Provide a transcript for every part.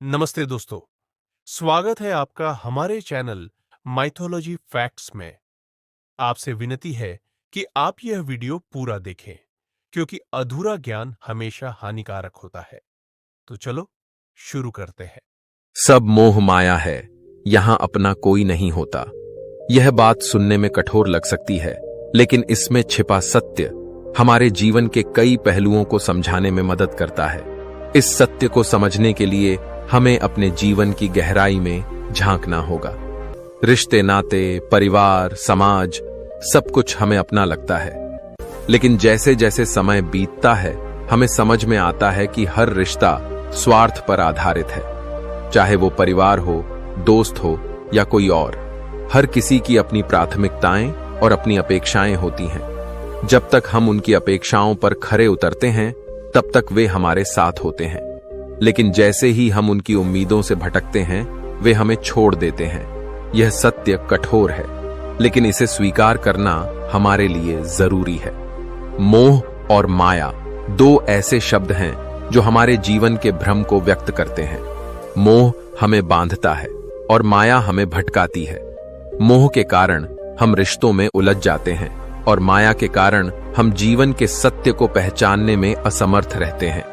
नमस्ते दोस्तों, स्वागत है आपका हमारे चैनल माइथोलॉजी फैक्ट्स में। आपसे विनती है कि आप यह वीडियो पूरा देखें, क्योंकि अधूरा ज्ञान हमेशा हानिकारक होता है। तो चलो शुरू करते हैं। सब मोह माया है, यहां अपना कोई नहीं होता। यह बात सुनने में कठोर लग सकती है, लेकिन इसमें छिपा सत्य हमारे जीवन के कई पहलुओं को समझाने में मदद करता है। इस सत्य को समझने के लिए हमें अपने जीवन की गहराई में झांकना होगा। रिश्ते, नाते, परिवार, समाज, सब कुछ हमें अपना लगता है, लेकिन जैसे जैसे समय बीतता है हमें समझ में आता है कि हर रिश्ता स्वार्थ पर आधारित है। चाहे वो परिवार हो, दोस्त हो या कोई और, हर किसी की अपनी प्राथमिकताएं और अपनी अपेक्षाएं होती हैं। जब तक हम उनकी अपेक्षाओं पर खरे उतरते हैं तब तक वे हमारे साथ होते हैं, लेकिन जैसे ही हम उनकी उम्मीदों से भटकते हैं वे हमें छोड़ देते हैं। यह सत्य कठोर है, लेकिन इसे स्वीकार करना हमारे लिए जरूरी है। मोह और माया दो ऐसे शब्द हैं जो हमारे जीवन के भ्रम को व्यक्त करते हैं। मोह हमें बांधता है और माया हमें भटकाती है। मोह के कारण हम रिश्तों में उलझ जाते हैं और माया के कारण हम जीवन के सत्य को पहचानने में असमर्थ रहते हैं।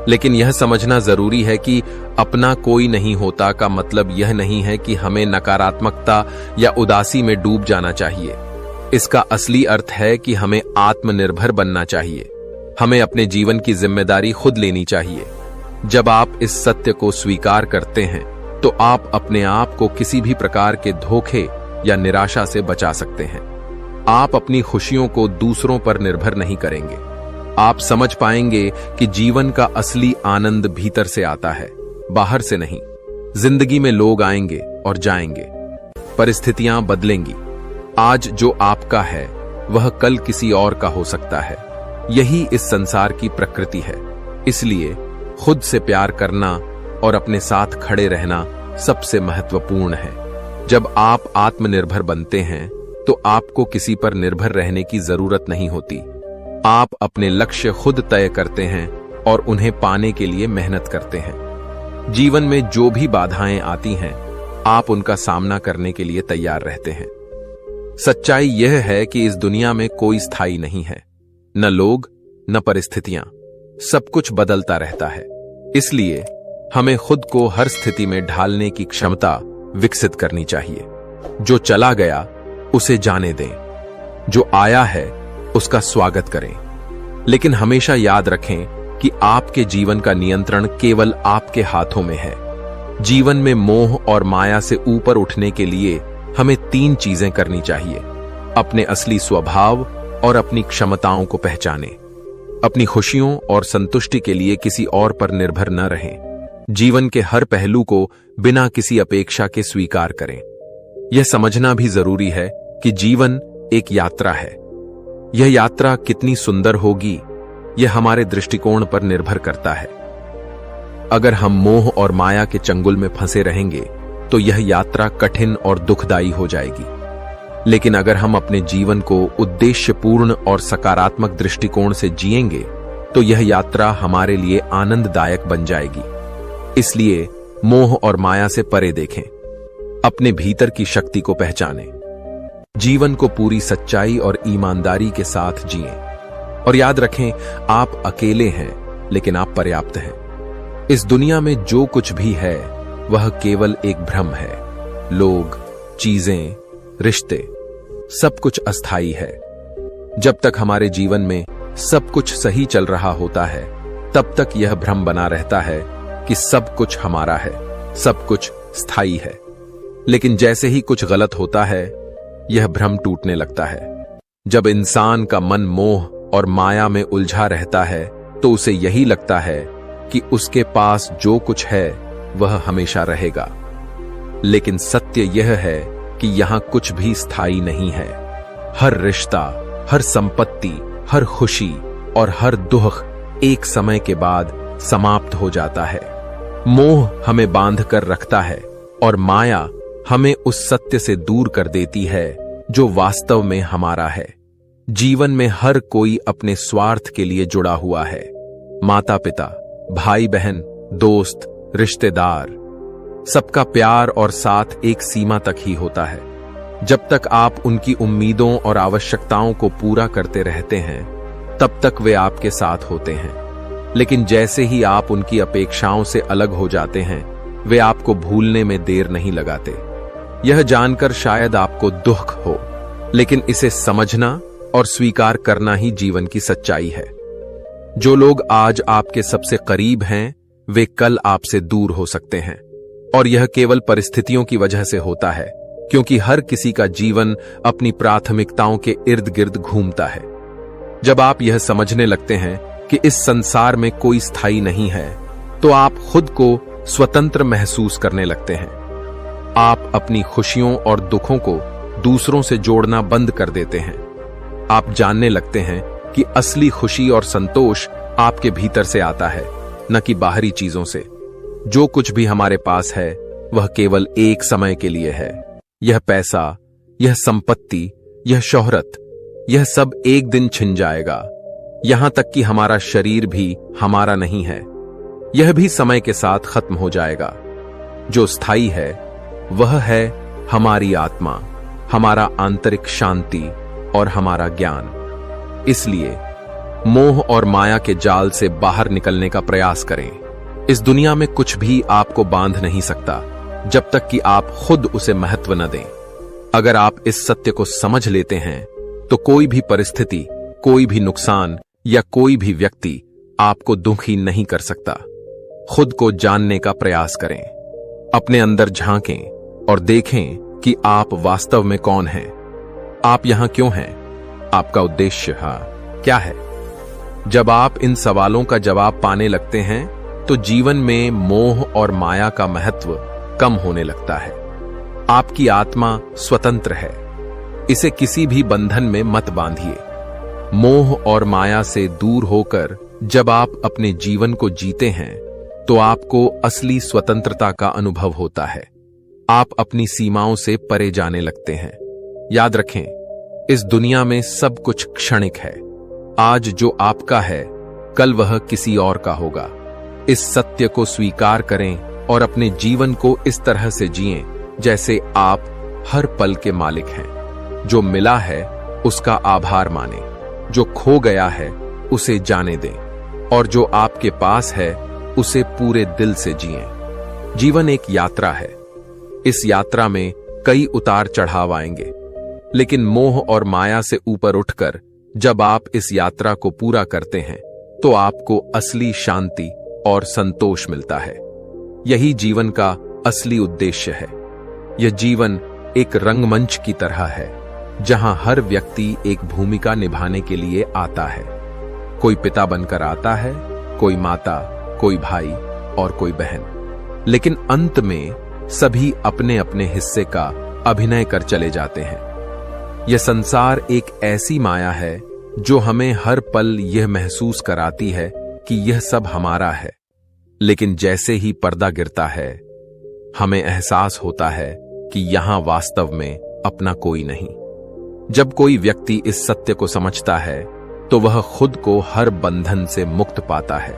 लेकिन यह समझना जरूरी है कि अपना कोई नहीं होता का मतलब यह नहीं है कि हमें नकारात्मकता या उदासी में डूब जाना चाहिए। इसका असली अर्थ है कि हमें आत्मनिर्भर बनना चाहिए। हमें अपने जीवन की जिम्मेदारी खुद लेनी चाहिए। जब आप इस सत्य को स्वीकार करते हैं तो आप अपने आप को किसी भी प्रकार के धोखे या निराशा से बचा सकते हैं। आप अपनी खुशियों को दूसरों पर निर्भर नहीं करेंगे। आप समझ पाएंगे कि जीवन का असली आनंद भीतर से आता है, बाहर से नहीं। जिंदगी में लोग आएंगे और जाएंगे, परिस्थितियां बदलेंगी। आज जो आपका है वह कल किसी और का हो सकता है। यही इस संसार की प्रकृति है। इसलिए खुद से प्यार करना और अपने साथ खड़े रहना सबसे महत्वपूर्ण है। जब आप आत्मनिर्भर बनते हैं तो आपको किसी पर निर्भर रहने की जरूरत नहीं होती। आप अपने लक्ष्य खुद तय करते हैं और उन्हें पाने के लिए मेहनत करते हैं। जीवन में जो भी बाधाएं आती हैं, आप उनका सामना करने के लिए तैयार रहते हैं। सच्चाई यह है कि इस दुनिया में कोई स्थायी नहीं है, न लोग न परिस्थितियां। सब कुछ बदलता रहता है। इसलिए हमें खुद को हर स्थिति में ढालने की क्षमता विकसित करनी चाहिए। जो चला गया उसे जाने दें, जो आया है उसका स्वागत करें। लेकिन हमेशा याद रखें कि आपके जीवन का नियंत्रण केवल आपके हाथों में है। जीवन में मोह और माया से ऊपर उठने के लिए हमें 3 चीजें करनी चाहिए। अपने असली स्वभाव और अपनी क्षमताओं को पहचानें। अपनी खुशियों और संतुष्टि के लिए किसी और पर निर्भर न रहें। जीवन के हर पहलू को बिना किसी अपेक्षा के स्वीकार करें। यह समझना भी जरूरी है कि जीवन एक यात्रा है। यह यात्रा कितनी सुंदर होगी यह हमारे दृष्टिकोण पर निर्भर करता है। अगर हम मोह और माया के चंगुल में फंसे रहेंगे तो यह यात्रा कठिन और दुखदायी हो जाएगी। लेकिन अगर हम अपने जीवन को उद्देश्यपूर्ण और सकारात्मक दृष्टिकोण से जिएंगे तो यह यात्रा हमारे लिए आनंददायक बन जाएगी। इसलिए मोह और माया से परे देखें, अपने भीतर की शक्ति को पहचानें, जीवन को पूरी सच्चाई और ईमानदारी के साथ जिएं। और याद रखें, आप अकेले हैं लेकिन आप पर्याप्त हैं। इस दुनिया में जो कुछ भी है वह केवल एक भ्रम है। लोग, चीजें, रिश्ते, सब कुछ अस्थायी है। जब तक हमारे जीवन में सब कुछ सही चल रहा होता है तब तक यह भ्रम बना रहता है कि सब कुछ हमारा है, सब कुछ स्थायी है। लेकिन जैसे ही कुछ गलत होता है यह भ्रम टूटने लगता है। जब इंसान का मन मोह और माया में उलझा रहता है तो उसे यही लगता है कि उसके पास जो कुछ है वह हमेशा रहेगा। लेकिन सत्य यह है कि यहां कुछ भी स्थायी नहीं है। हर रिश्ता, हर संपत्ति, हर खुशी और हर दुख एक समय के बाद समाप्त हो जाता है। मोह हमें बांध कर रखता है और माया हमें उस सत्य से दूर कर देती है जो वास्तव में हमारा है। जीवन में हर कोई अपने स्वार्थ के लिए जुड़ा हुआ है। माता पिता, भाई बहन, दोस्त, रिश्तेदार, सबका प्यार और साथ एक सीमा तक ही होता है। जब तक आप उनकी उम्मीदों और आवश्यकताओं को पूरा करते रहते हैं, तब तक वे आपके साथ होते हैं। लेकिन जैसे ही आप उनकी अपेक्षाओं से अलग हो जाते हैं, वे आपको भूलने में देर नहीं लगाते। यह जानकर शायद आपको दुख हो, लेकिन इसे समझना और स्वीकार करना ही जीवन की सच्चाई है। जो लोग आज आपके सबसे करीब हैं, वे कल आपसे दूर हो सकते हैं, और यह केवल परिस्थितियों की वजह से होता है, क्योंकि हर किसी का जीवन अपनी प्राथमिकताओं के इर्द गिर्द घूमता है। जब आप यह समझने लगते हैं कि इस संसार में कोई स्थायी नहीं है, तो आप खुद को स्वतंत्र महसूस करने लगते हैं। आप अपनी खुशियों और दुखों को दूसरों से जोड़ना बंद कर देते हैं। आप जानने लगते हैं कि असली खुशी और संतोष आपके भीतर से आता है, न कि बाहरी चीजों से। जो कुछ भी हमारे पास है, वह केवल एक समय के लिए है। यह पैसा, यह संपत्ति, यह शोहरत, यह सब एक दिन छिन जाएगा। यहां तक कि हमारा शरीर भी हमारा नहीं है, यह भी समय के साथ खत्म हो जाएगा। जो स्थायी है वह है हमारी आत्मा, हमारा आंतरिक शांति और हमारा ज्ञान। इसलिए मोह और माया के जाल से बाहर निकलने का प्रयास करें। इस दुनिया में कुछ भी आपको बांध नहीं सकता जब तक कि आप खुद उसे महत्व न दें। अगर आप इस सत्य को समझ लेते हैं, तो कोई भी परिस्थिति, कोई भी नुकसान या कोई भी व्यक्ति आपको दुखी नहीं कर सकता। खुद को जानने का प्रयास करें, अपने अंदर झांकें और देखें कि आप वास्तव में कौन हैं। आप यहां क्यों हैं? आपका उद्देश्य क्या है? जब आप इन सवालों का जवाब पाने लगते हैं, तो जीवन में मोह और माया का महत्व कम होने लगता है। आपकी आत्मा स्वतंत्र है, इसे किसी भी बंधन में मत बांधिए। मोह और माया से दूर होकर जब आप अपने जीवन को जीते हैं, तो आपको असली स्वतंत्रता का अनुभव होता है। आप अपनी सीमाओं से परे जाने लगते हैं। याद रखें, इस दुनिया में सब कुछ क्षणिक है। आज जो आपका है, कल वह किसी और का होगा। इस सत्य को स्वीकार करें और अपने जीवन को इस तरह से जिएं जैसे आप हर पल के मालिक हैं। जो मिला है उसका आभार मानें, जो खो गया है उसे जाने दें, और जो आपके पास है उसे पूरे दिल से जिएं। जीवन एक यात्रा है। इस यात्रा में कई उतार चढ़ाव आएंगे, लेकिन मोह और माया से ऊपर उठकर जब आप इस यात्रा को पूरा करते हैं, तो आपको असली शांति और संतोष मिलता है। यही जीवन का असली उद्देश्य है। यह जीवन एक रंगमंच की तरह है, जहां हर व्यक्ति एक भूमिका निभाने के लिए आता है। कोई पिता बनकर आता है, कोई माता, कोई भाई और कोई बहन। लेकिन अंत में सभी अपने अपने हिस्से का अभिनय कर चले जाते हैं। यह संसार एक ऐसी माया है जो हमें हर पल यह महसूस कराती है कि यह सब हमारा है। लेकिन जैसे ही पर्दा गिरता है, हमें एहसास होता है कि यहां वास्तव में अपना कोई नहीं। जब कोई व्यक्ति इस सत्य को समझता है, तो वह खुद को हर बंधन से मुक्त पाता है।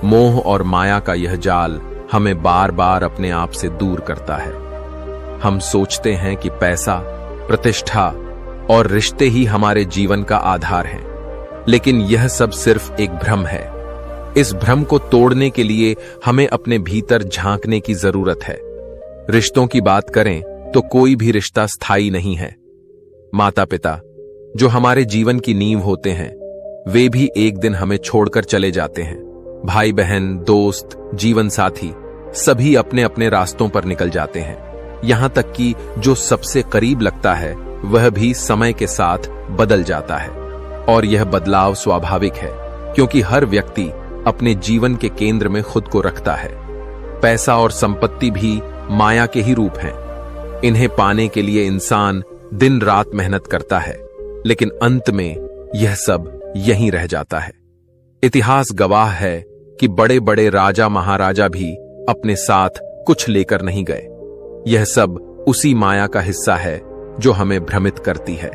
मोह और माया का यह जाल हमें बार बार अपने आप से दूर करता है। हम सोचते हैं कि पैसा, प्रतिष्ठा और रिश्ते ही हमारे जीवन का आधार हैं, लेकिन यह सब सिर्फ एक भ्रम है। इस भ्रम को तोड़ने के लिए हमें अपने भीतर झांकने की जरूरत है। रिश्तों की बात करें तो कोई भी रिश्ता स्थायी नहीं है। माता पिता, जो हमारे जीवन की नींव होते हैं, वे भी एक दिन हमें छोड़कर चले जाते हैं। भाई बहन, दोस्त, जीवन साथी, सभी अपने अपने रास्तों पर निकल जाते हैं। यहां तक कि जो सबसे करीब लगता है, वह भी समय के साथ बदल जाता है। और यह बदलाव स्वाभाविक है, क्योंकि हर व्यक्ति अपने जीवन के केंद्र में खुद को रखता है। पैसा और संपत्ति भी माया के ही रूप हैं। इन्हें पाने के लिए इंसान दिन रात मेहनत करता है, लेकिन अंत में यह सब यहीं रह जाता है। इतिहास गवाह है कि बड़े बड़े राजा महाराजा भी अपने साथ कुछ लेकर नहीं गए। यह सब उसी माया का हिस्सा है जो हमें भ्रमित करती है।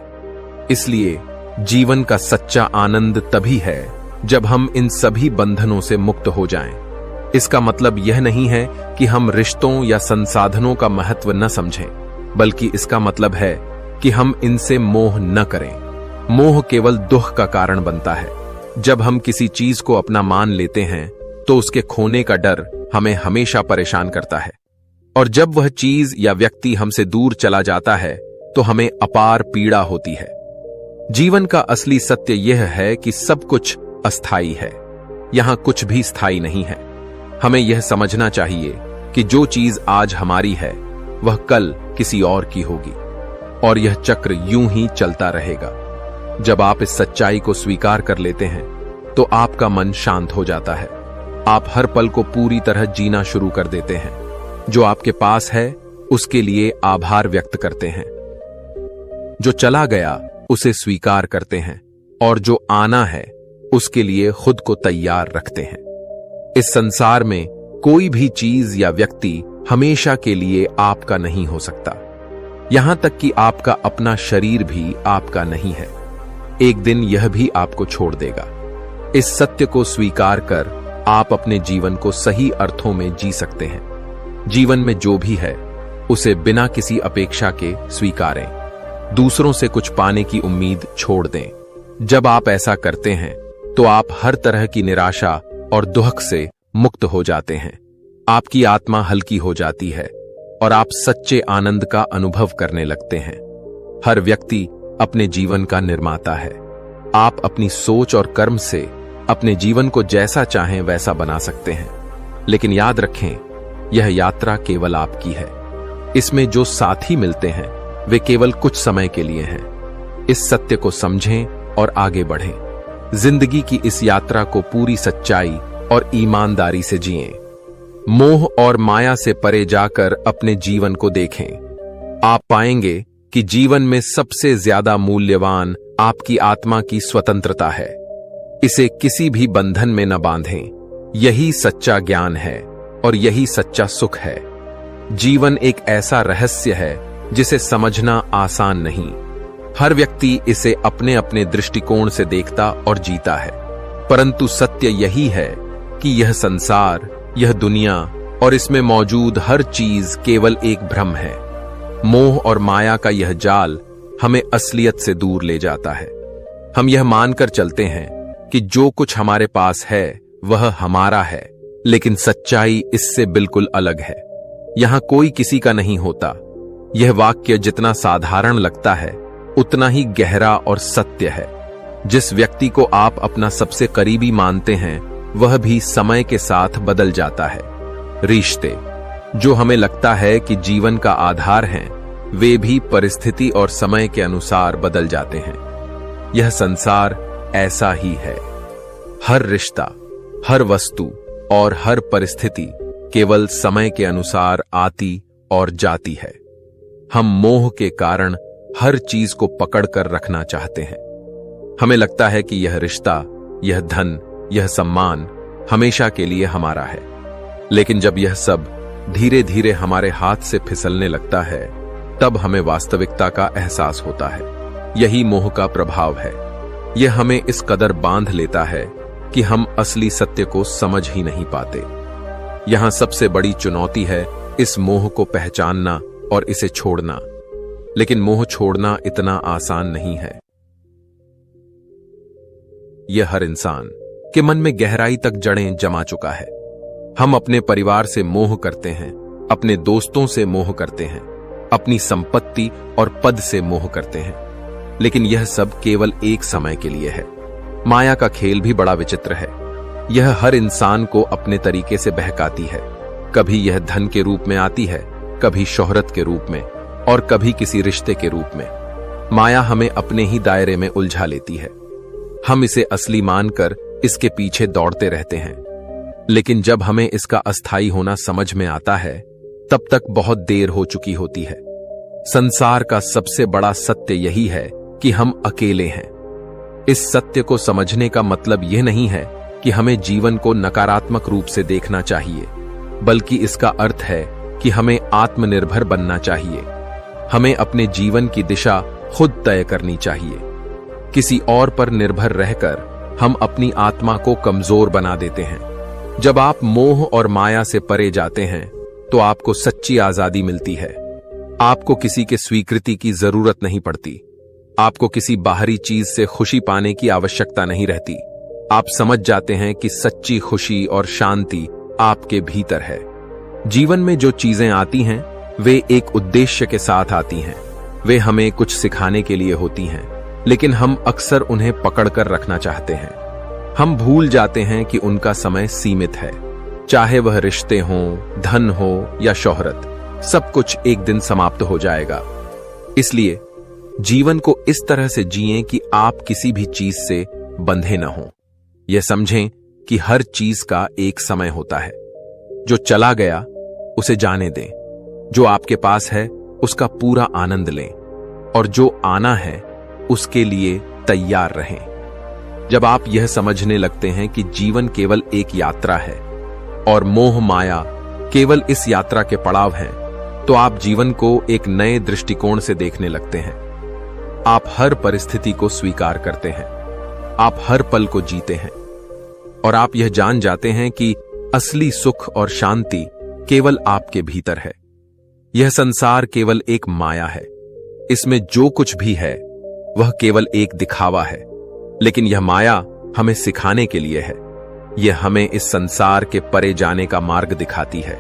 इसलिए जीवन का सच्चा आनंद तभी है जब हम इन सभी बंधनों से मुक्त हो जाएं। इसका मतलब यह नहीं है कि हम रिश्तों या संसाधनों का महत्व न समझें, बल्कि इसका मतलब है कि हम इनसे मोह न करें। मोह केवल दुख का कारण बनता है। जब हम किसी चीज को अपना मान लेते हैं तो उसके खोने का डर हमें हमेशा परेशान करता है, और जब वह चीज या व्यक्ति हमसे दूर चला जाता है तो हमें अपार पीड़ा होती है। जीवन का असली सत्य यह है कि सब कुछ अस्थायी है, यहां कुछ भी स्थायी नहीं है। हमें यह समझना चाहिए कि जो चीज आज हमारी है वह कल किसी और की होगी, और यह चक्र यूं ही चलता रहेगा। जब आप इस सच्चाई को स्वीकार कर लेते हैं तो आपका मन शांत हो जाता है। आप हर पल को पूरी तरह जीना शुरू कर देते हैं। जो आपके पास है उसके लिए आभार व्यक्त करते हैं, जो चला गया उसे स्वीकार करते हैं, और जो आना है उसके लिए खुद को तैयार रखते हैं। इस संसार में कोई भी चीज या व्यक्ति हमेशा के लिए आपका नहीं हो सकता। यहां तक कि आपका अपना शरीर भी आपका नहीं है। एक दिन यह भी आपको छोड़ देगा। इस सत्य को स्वीकार कर आप अपने जीवन को सही अर्थों में जी सकते हैं। जीवन में जो भी है उसे बिना किसी अपेक्षा के स्वीकारें। दूसरों से कुछ पाने की उम्मीद छोड़ दें। जब आप ऐसा करते हैं तो आप हर तरह की निराशा और दुख से मुक्त हो जाते हैं। आपकी आत्मा हल्की हो जाती है और आप सच्चे आनंद का अनुभव करने लगते हैं। हर व्यक्ति अपने जीवन का निर्माता है। आप अपनी सोच और कर्म से अपने जीवन को जैसा चाहें वैसा बना सकते हैं, लेकिन याद रखें, यह यात्रा केवल आपकी है। इसमें जो साथी मिलते हैं वे केवल कुछ समय के लिए हैं। इस सत्य को समझें और आगे बढ़ें। जिंदगी की इस यात्रा को पूरी सच्चाई और ईमानदारी से जिएं। मोह और माया से परे जाकर अपने जीवन को देखें। आप पाएंगे कि जीवन में सबसे ज्यादा मूल्यवान आपकी आत्मा की स्वतंत्रता है। इसे किसी भी बंधन में न बांधें। यही सच्चा ज्ञान है और यही सच्चा सुख है। जीवन एक ऐसा रहस्य है जिसे समझना आसान नहीं। हर व्यक्ति इसे अपने अपने दृष्टिकोण से देखता और जीता है, परंतु सत्य यही है कि यह संसार, यह दुनिया और इसमें मौजूद हर चीज केवल एक भ्रम है। मोह और माया का यह जाल हमें असलियत से दूर ले जाता है। हम यह मानकर चलते हैं कि जो कुछ हमारे पास है वह हमारा है, लेकिन सच्चाई इससे बिल्कुल अलग है। यहां कोई किसी का नहीं होता। यह वाक्य जितना साधारण लगता है उतना ही गहरा और सत्य है। जिस व्यक्ति को आप अपना सबसे करीबी मानते हैं वह भी समय के साथ बदल जाता है। रिश्ते जो हमें लगता है कि जीवन का आधार हैं, वे भी परिस्थिति और समय के अनुसार बदल जाते हैं। यह संसार ऐसा ही है। हर रिश्ता, हर वस्तु और हर परिस्थिति केवल समय के अनुसार आती और जाती है। हम मोह के कारण हर चीज को पकड़कर रखना चाहते हैं। हमें लगता है कि यह रिश्ता, यह धन, यह सम्मान हमेशा के लिए हमारा है, लेकिन जब यह सब धीरे धीरे हमारे हाथ से फिसलने लगता है तब हमें वास्तविकता का एहसास होता है। यही मोह का प्रभाव है। यह हमें इस कदर बांध लेता है कि हम असली सत्य को समझ ही नहीं पाते। यहां सबसे बड़ी चुनौती है इस मोह को पहचानना और इसे छोड़ना। लेकिन मोह छोड़ना इतना आसान नहीं है। यह हर इंसान के मन में गहराई तक जड़ें जमा चुका है। हम अपने परिवार से मोह करते हैं, अपने दोस्तों से मोह करते हैं, अपनी संपत्ति और पद से मोह करते हैं, लेकिन यह सब केवल एक समय के लिए है। माया का खेल भी बड़ा विचित्र है। यह हर इंसान को अपने तरीके से बहकाती है। कभी यह धन के रूप में आती है, कभी शोहरत के रूप में, और कभी किसी रिश्ते के रूप में। माया हमें अपने ही दायरे में उलझा लेती है। हम इसे असली मानकर इसके पीछे दौड़ते रहते हैं, लेकिन जब हमें इसका अस्थायी होना समझ में आता है तब तक बहुत देर हो चुकी होती है। संसार का सबसे बड़ा सत्य यही है कि हम अकेले हैं। इस सत्य को समझने का मतलब यह नहीं है कि हमें जीवन को नकारात्मक रूप से देखना चाहिए, बल्कि इसका अर्थ है कि हमें आत्मनिर्भर बनना चाहिए। हमें अपने जीवन की दिशा खुद तय करनी चाहिए। किसी और पर निर्भर रहकर हम अपनी आत्मा को कमजोर बना देते हैं। जब आप मोह और माया से परे जाते हैं तो आपको सच्ची आजादी मिलती है। आपको किसी के स्वीकृति की जरूरत नहीं पड़ती। आपको किसी बाहरी चीज से खुशी पाने की आवश्यकता नहीं रहती। आप समझ जाते हैं कि सच्ची खुशी और शांति आपके भीतर है। जीवन में जो चीजें आती हैं वे एक उद्देश्य के साथ आती हैं। वे हमें कुछ सिखाने के लिए होती हैं, लेकिन हम अक्सर उन्हें पकड़कर रखना चाहते हैं। हम भूल जाते हैं कि उनका समय सीमित है। चाहे वह रिश्ते हों, धन हो या शोहरत, सब कुछ एक दिन समाप्त हो जाएगा। इसलिए जीवन को इस तरह से जिएं कि आप किसी भी चीज से बंधे न हों। यह समझें कि हर चीज का एक समय होता है। जो चला गया उसे जाने दें। जो आपके पास है उसका पूरा आनंद लें, और जो आना है उसके लिए तैयार रहें। जब आप यह समझने लगते हैं कि जीवन केवल एक यात्रा है और मोह माया केवल इस यात्रा के पड़ाव हैं, तो आप जीवन को एक नए दृष्टिकोण से देखने लगते हैं। आप हर परिस्थिति को स्वीकार करते हैं। आप हर पल को जीते हैं, और आप यह जान जाते हैं कि असली सुख और शांति केवल आपके भीतर है। यह संसार केवल एक माया है। इसमें जो कुछ भी है वह केवल एक दिखावा है, लेकिन यह माया हमें सिखाने के लिए है। यह हमें इस संसार के परे जाने का मार्ग दिखाती है।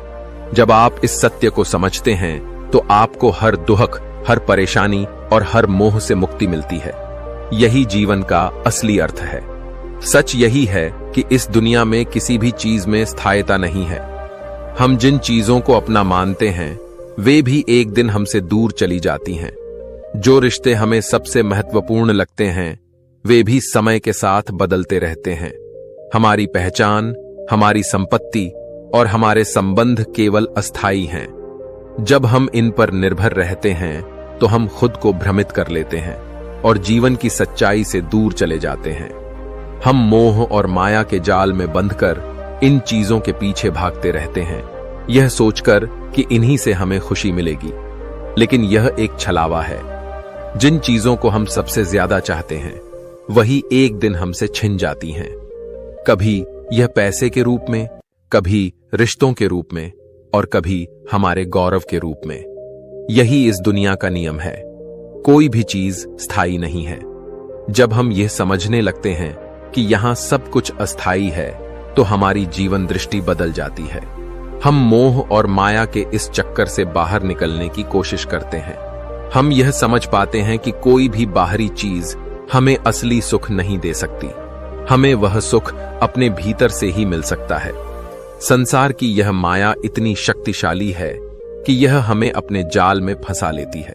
जब आप इस सत्य को समझते हैं तो आपको हर दुख, हर परेशानी और हर मोह से मुक्ति मिलती है। यही जीवन का असली अर्थ है। सच यही है कि इस दुनिया में किसी भी चीज में स्थायिता नहीं है। हम जिन चीजों को अपना मानते हैं वे भी एक दिन हमसे दूर चली जाती हैं। जो रिश्ते हमें सबसे महत्वपूर्ण लगते हैं वे भी समय के साथ बदलते रहते हैं। हमारी पहचान, हमारी संपत्ति और हमारे संबंध केवल अस्थायी हैं। जब हम इन पर निर्भर रहते हैं तो हम खुद को भ्रमित कर लेते हैं और जीवन की सच्चाई से दूर चले जाते हैं। हम मोह और माया के जाल में बंधकर इन चीजों के पीछे भागते रहते हैं, यह सोचकर कि इन्हीं से हमें खुशी मिलेगी। लेकिन यह एक छलावा है। जिन चीजों को हम सबसे ज्यादा चाहते हैं वही एक दिन हमसे छिन जाती हैं। कभी यह पैसे के रूप में, कभी रिश्तों के रूप में, और कभी हमारे गौरव के रूप में। यही इस दुनिया का नियम है। कोई भी चीज स्थायी नहीं है। जब हम यह समझने लगते हैं कि यहां सब कुछ अस्थायी है तो हमारी जीवन दृष्टि बदल जाती है। हम मोह और माया के इस चक्कर से बाहर निकलने की कोशिश करते हैं। हम यह समझ पाते हैं कि कोई भी बाहरी चीज हमें असली सुख नहीं दे सकती। हमें वह सुख अपने भीतर से ही मिल सकता है। संसार की यह माया इतनी शक्तिशाली है कि यह हमें अपने जाल में फंसा लेती है।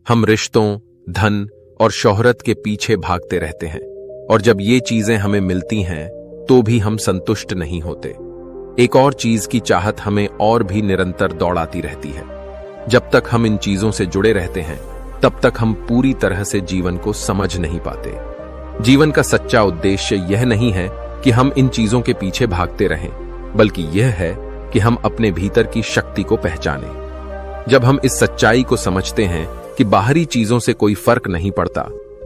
हम रिश्तों, धन और शोहरत के पीछे भागते रहते हैं, और जब ये चीजें हमें मिलती हैं तो भी हम संतुष्ट नहीं होते। एक और चीज की चाहत हमें और भी निरंतर दौड़ाती रहती है। जब तक हम इन चीजों से जुड़े रहते हैं तब तक हम पूरी तरह से जीवन को समझ नहीं पाते। जीवन का सच्चा उद्देश्य यह नहीं है कि हम इन चीजों के पीछे भागते रहें, बल्कि यह है कि हम अपने भीतर की शक्ति को पहचानें। जब हम इस सच्चाई को समझते हैं कि बाहरी चीजों से कोई फर्क नहीं पड़ता,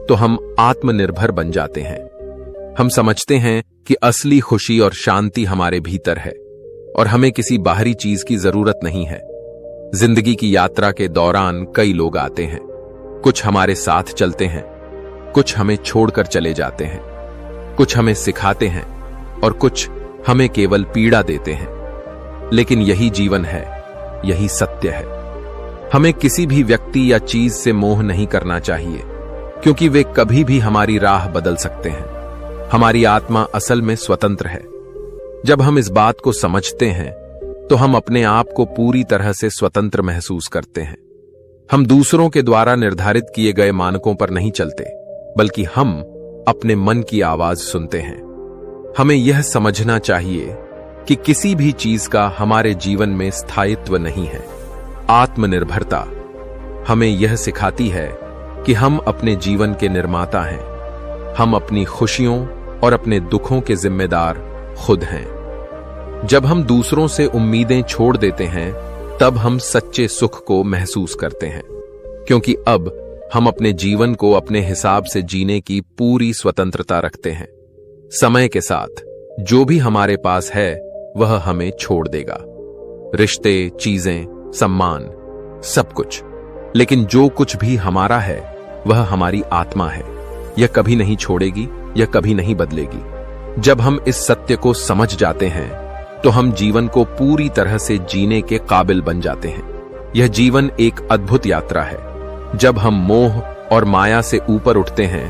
तो हम आत्मनिर्भर बन जाते हैं। हम समझते हैं कि असली खुशी और शांति हमारे भीतर है और हमें किसी बाहरी चीज की जरूरत नहीं है। जिंदगी की यात्रा के दौरान कई लोग आते हैं। कुछ हमारे साथ चलते हैं, कुछ हमें छोड़कर चले जाते हैं, कुछ हमें सिखाते हैं और कुछ हमें केवल पीड़ा देते हैं। लेकिन यही जीवन है, यही सत्य है। हमें किसी भी व्यक्ति या चीज से मोह नहीं करना चाहिए, क्योंकि वे कभी भी हमारी राह बदल सकते हैं। हमारी आत्मा असल में स्वतंत्र है। जब हम इस बात को समझते हैं तो हम अपने आप को पूरी तरह से स्वतंत्र महसूस करते हैं। हम दूसरों के द्वारा निर्धारित किए गए मानकों पर नहीं चलते, बल्कि हम अपने मन की आवाज सुनते हैं। हमें यह समझना चाहिए कि किसी भी चीज का हमारे जीवन में स्थायित्व नहीं है। आत्मनिर्भरता हमें यह सिखाती है कि हम अपने जीवन के निर्माता हैं। हम अपनी खुशियों और अपने दुखों के जिम्मेदार खुद हैं। जब हम दूसरों से उम्मीदें छोड़ देते हैं तब हम सच्चे सुख को महसूस करते हैं, क्योंकि अब हम अपने जीवन को अपने हिसाब से जीने की पूरी स्वतंत्रता रखते हैं। समय के साथ जो भी हमारे पास है वह हमें छोड़ देगा। रिश्ते, चीजें, सम्मान, सब कुछ। लेकिन जो कुछ भी हमारा है वह हमारी आत्मा है। यह कभी नहीं छोड़ेगी, यह कभी नहीं बदलेगी। जब हम इस सत्य को समझ जाते हैं तो हम जीवन को पूरी तरह से जीने के काबिल बन जाते हैं। यह जीवन एक अद्भुत यात्रा है। जब हम मोह और माया से ऊपर उठते हैं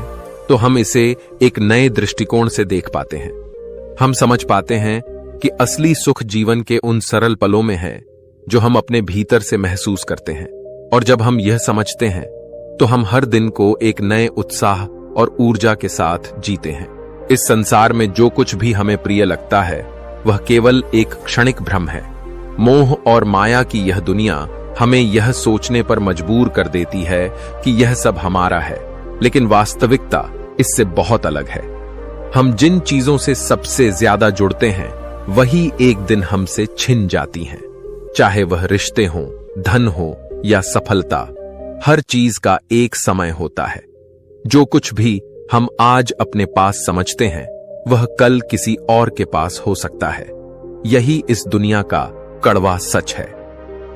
तो हम इसे एक नए दृष्टिकोण से देख पाते हैं। हम समझ पाते हैं कि असली सुख जीवन के उन सरल पलों में है जो हम अपने भीतर से महसूस करते हैं। और जब हम यह समझते हैं तो हम हर दिन को एक नए उत्साह और ऊर्जा के साथ जीते हैं। इस संसार में जो कुछ भी हमें प्रिय लगता है वह केवल एक क्षणिक भ्रम है। मोह और माया की यह दुनिया हमें यह सोचने पर मजबूर कर देती है कि यह सब हमारा है, लेकिन वास्तविकता इससे बहुत अलग है। हम जिन चीजों से सबसे ज्यादा जुड़ते हैं वही एक दिन हमसे छिन जाती हैं। चाहे वह रिश्ते हों, धन हो या सफलता, हर चीज का एक समय होता है। जो कुछ भी हम आज अपने पास समझते हैं वह कल किसी और के पास हो सकता है। यही इस दुनिया का कड़वा सच है।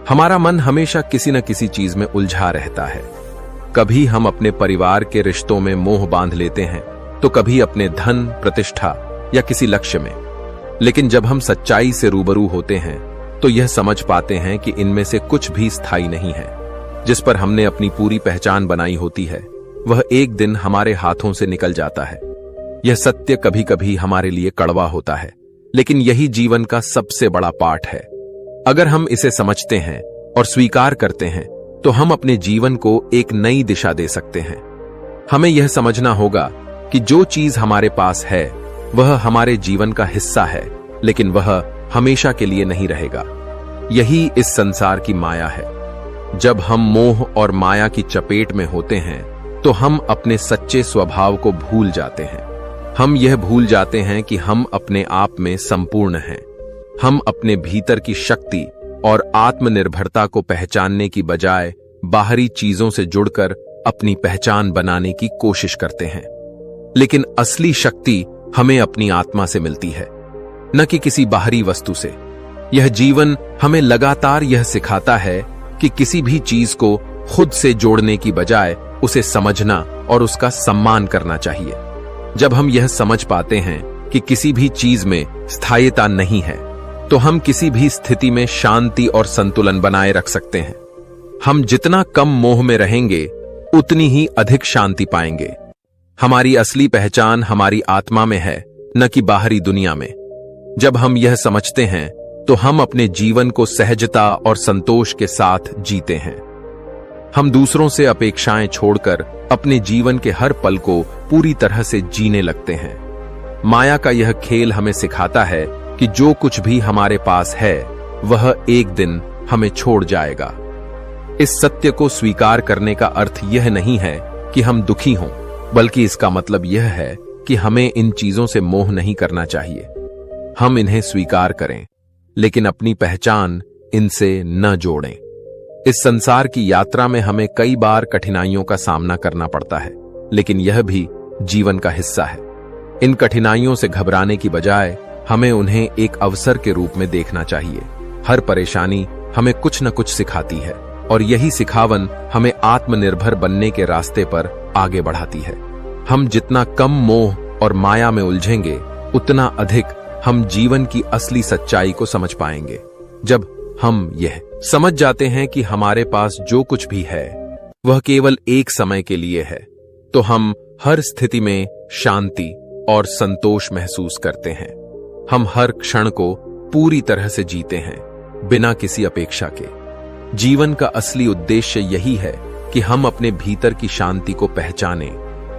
हमारा मन हमेशा किसी न किसी चीज में उलझा रहता है। कभी हम अपने परिवार के रिश्तों में मोह बांध लेते हैं तो कभी अपने धन, प्रतिष्ठा या किसी लक्ष्य में। लेकिन जब हम सच्चाई से रूबरू होते हैं तो यह समझ पाते हैं कि इनमें से कुछ भी स्थायी नहीं है। जिस पर हमने अपनी पूरी पहचान बनाई होती है वह एक दिन हमारे हाथों से निकल जाता है। यह सत्य कभी कभी हमारे लिए कड़वा होता है, लेकिन यही जीवन का सबसे बड़ा पाठ है। अगर हम इसे समझते हैं और स्वीकार करते हैं तो हम अपने जीवन को एक नई दिशा दे सकते हैं। हमें यह समझना होगा कि जो चीज हमारे पास है वह हमारे जीवन का हिस्सा है, लेकिन वह हमेशा के लिए नहीं रहेगा। यही इस संसार की माया है। जब हम मोह और माया की चपेट में होते हैं तो हम अपने सच्चे स्वभाव को भूल जाते हैं। हम यह भूल जाते हैं कि हम अपने आप में संपूर्ण हैं। हम अपने भीतर की शक्ति और आत्मनिर्भरता को पहचानने की बजाय बाहरी चीजों से जुड़कर अपनी पहचान बनाने की कोशिश करते हैं। लेकिन असली शक्ति हमें अपनी आत्मा से मिलती है, न कि किसी बाहरी वस्तु से। यह जीवन हमें लगातार यह सिखाता है कि किसी भी चीज को खुद से जोड़ने की बजाय उसे समझना और उसका सम्मान करना चाहिए। जब हम यह समझ पाते हैं कि किसी भी चीज में स्थायिता नहीं है तो हम किसी भी स्थिति में शांति और संतुलन बनाए रख सकते हैं। हम जितना कम मोह में रहेंगे उतनी ही अधिक शांति पाएंगे। हमारी असली पहचान हमारी आत्मा में है, न कि बाहरी दुनिया में। जब हम यह समझते हैं तो हम अपने जीवन को सहजता और संतोष के साथ जीते हैं। हम दूसरों से अपेक्षाएं छोड़कर अपने जीवन के हर पल को पूरी तरह से जीने लगते हैं। माया का यह खेल हमें सिखाता है कि जो कुछ भी हमारे पास है वह एक दिन हमें छोड़ जाएगा। इस सत्य को स्वीकार करने का अर्थ यह नहीं है कि हम दुखी हों, बल्कि इसका मतलब यह है कि हमें इन चीजों से मोह नहीं करना चाहिए। हम इन्हें स्वीकार करें, लेकिन अपनी पहचान इनसे न जोड़ें। इस संसार की यात्रा में हमें कई बार कठिनाइयों का सामना करना पड़ता है, लेकिन यह भी जीवन का हिस्सा है। इन कठिनाइयों से घबराने की बजाय हमें उन्हें एक अवसर के रूप में देखना चाहिए। हर परेशानी हमें कुछ न कुछ सिखाती है और यही सिखावन हमें आत्मनिर्भर बनने के रास्ते पर आगे बढ़ाती है। हम जितना कम मोह और माया में उलझेंगे उतना अधिक हम जीवन की असली सच्चाई को समझ पाएंगे। जब हम यह समझ जाते हैं कि हमारे पास जो कुछ भी है वह केवल एक समय के लिए है, तो हम हर स्थिति में शांति और संतोष महसूस करते हैं। हम हर क्षण को पूरी तरह से जीते हैं, बिना किसी अपेक्षा के। जीवन का असली उद्देश्य यही है कि हम अपने भीतर की शांति को पहचानें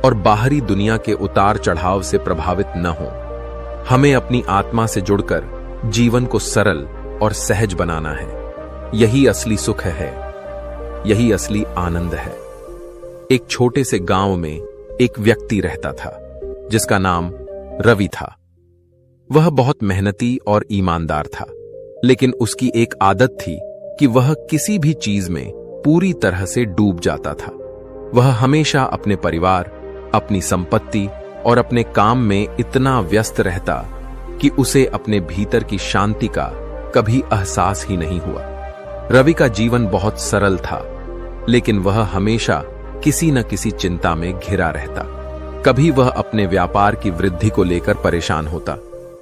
और बाहरी दुनिया के उतार चढ़ाव से प्रभावित न हों। हमें अपनी आत्मा से जुड़कर जीवन को सरल और सहज बनाना है। यही असली सुख है, यही असली आनंद है। एक छोटे से गांव में एक व्यक्ति रहता था जिसका नाम रवि था। वह बहुत मेहनती और ईमानदार था, लेकिन उसकी एक आदत थी कि वह किसी भी चीज में पूरी तरह से डूब जाता था। वह हमेशा अपने परिवार, अपनी संपत्ति और अपने काम में इतना व्यस्त रहता कि उसे अपने भीतर की शांति का कभी एहसास ही नहीं हुआ। रवि का जीवन बहुत सरल था, लेकिन वह हमेशा किसी न किसी चिंता में घिरा रहता। कभी वह अपने व्यापार की वृद्धि को लेकर परेशान होता,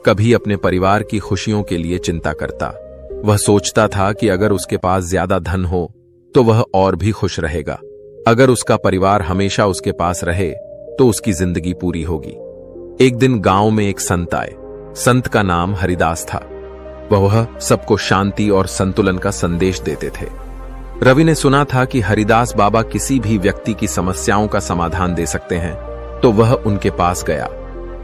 कभी अपने परिवार की खुशियों के लिए चिंता करता। वह सोचता था कि अगर उसके पास ज्यादा धन हो तो वह और भी खुश रहेगा। अगर उसका परिवार हमेशा उसके पास रहे तो उसकी जिंदगी पूरी होगी। एक दिन गांव में एक संत आए। संत का नाम हरिदास था। वह सबको शांति और संतुलन का संदेश देते थे। रवि ने सुना था कि हरिदास बाबा किसी भी व्यक्ति की समस्याओं का समाधान दे सकते हैं, तो वह उनके पास गया।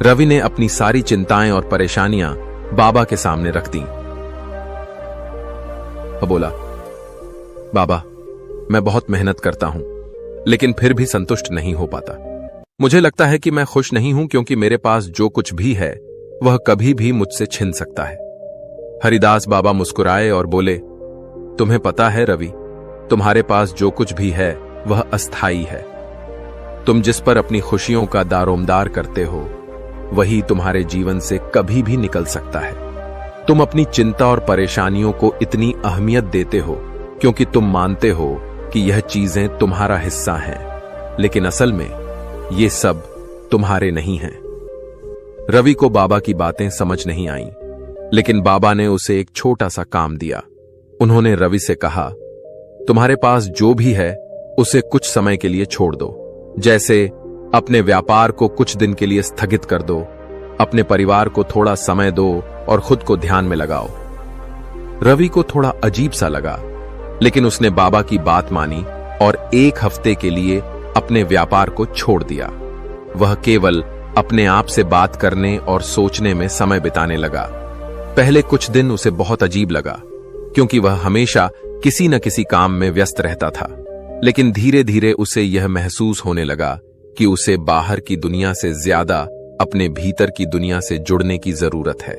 रवि ने अपनी सारी चिंताएं और परेशानियां बाबा के सामने रख दी। वह बोला, बाबा, मैं बहुत मेहनत करता हूं, लेकिन फिर भी संतुष्ट नहीं हो पाता। मुझे लगता है कि मैं खुश नहीं हूं, क्योंकि मेरे पास जो कुछ भी है वह कभी भी मुझसे छिन सकता है। हरिदास बाबा मुस्कुराए और बोले, तुम्हें पता है रवि, तुम्हारे पास जो कुछ भी है वह अस्थाई है। तुम जिस पर अपनी खुशियों का दारोमदार करते हो वही तुम्हारे जीवन से कभी भी निकल सकता है। तुम अपनी चिंता और परेशानियों को इतनी अहमियत देते हो क्योंकि तुम मानते हो कि यह चीजें तुम्हारा हिस्सा हैं, लेकिन असल में ये सब तुम्हारे नहीं हैं। रवि को बाबा की बातें समझ नहीं आईं, लेकिन बाबा ने उसे एक छोटा सा काम दिया। उन्होंने रवि से कहा, तुम्हारे पास जो भी है उसे कुछ समय के लिए छोड़ दो। जैसे अपने व्यापार को कुछ दिन के लिए स्थगित कर दो, अपने परिवार को थोड़ा समय दो और खुद को ध्यान में लगाओ। रवि को थोड़ा अजीब सा लगा, लेकिन उसने बाबा की बात मानी और एक हफ्ते के लिए अपने व्यापार को छोड़ दिया। वह केवल अपने आप से बात करने और सोचने में समय बिताने लगा। पहले कुछ दिन उसे बहुत अजीब लगा, क्योंकि वह हमेशा किसी न किसी काम में व्यस्त रहता था। लेकिन धीरे धीरे उसे यह महसूस होने लगा कि उसे बाहर की दुनिया से ज्यादा अपने भीतर की दुनिया से जुड़ने की जरूरत है।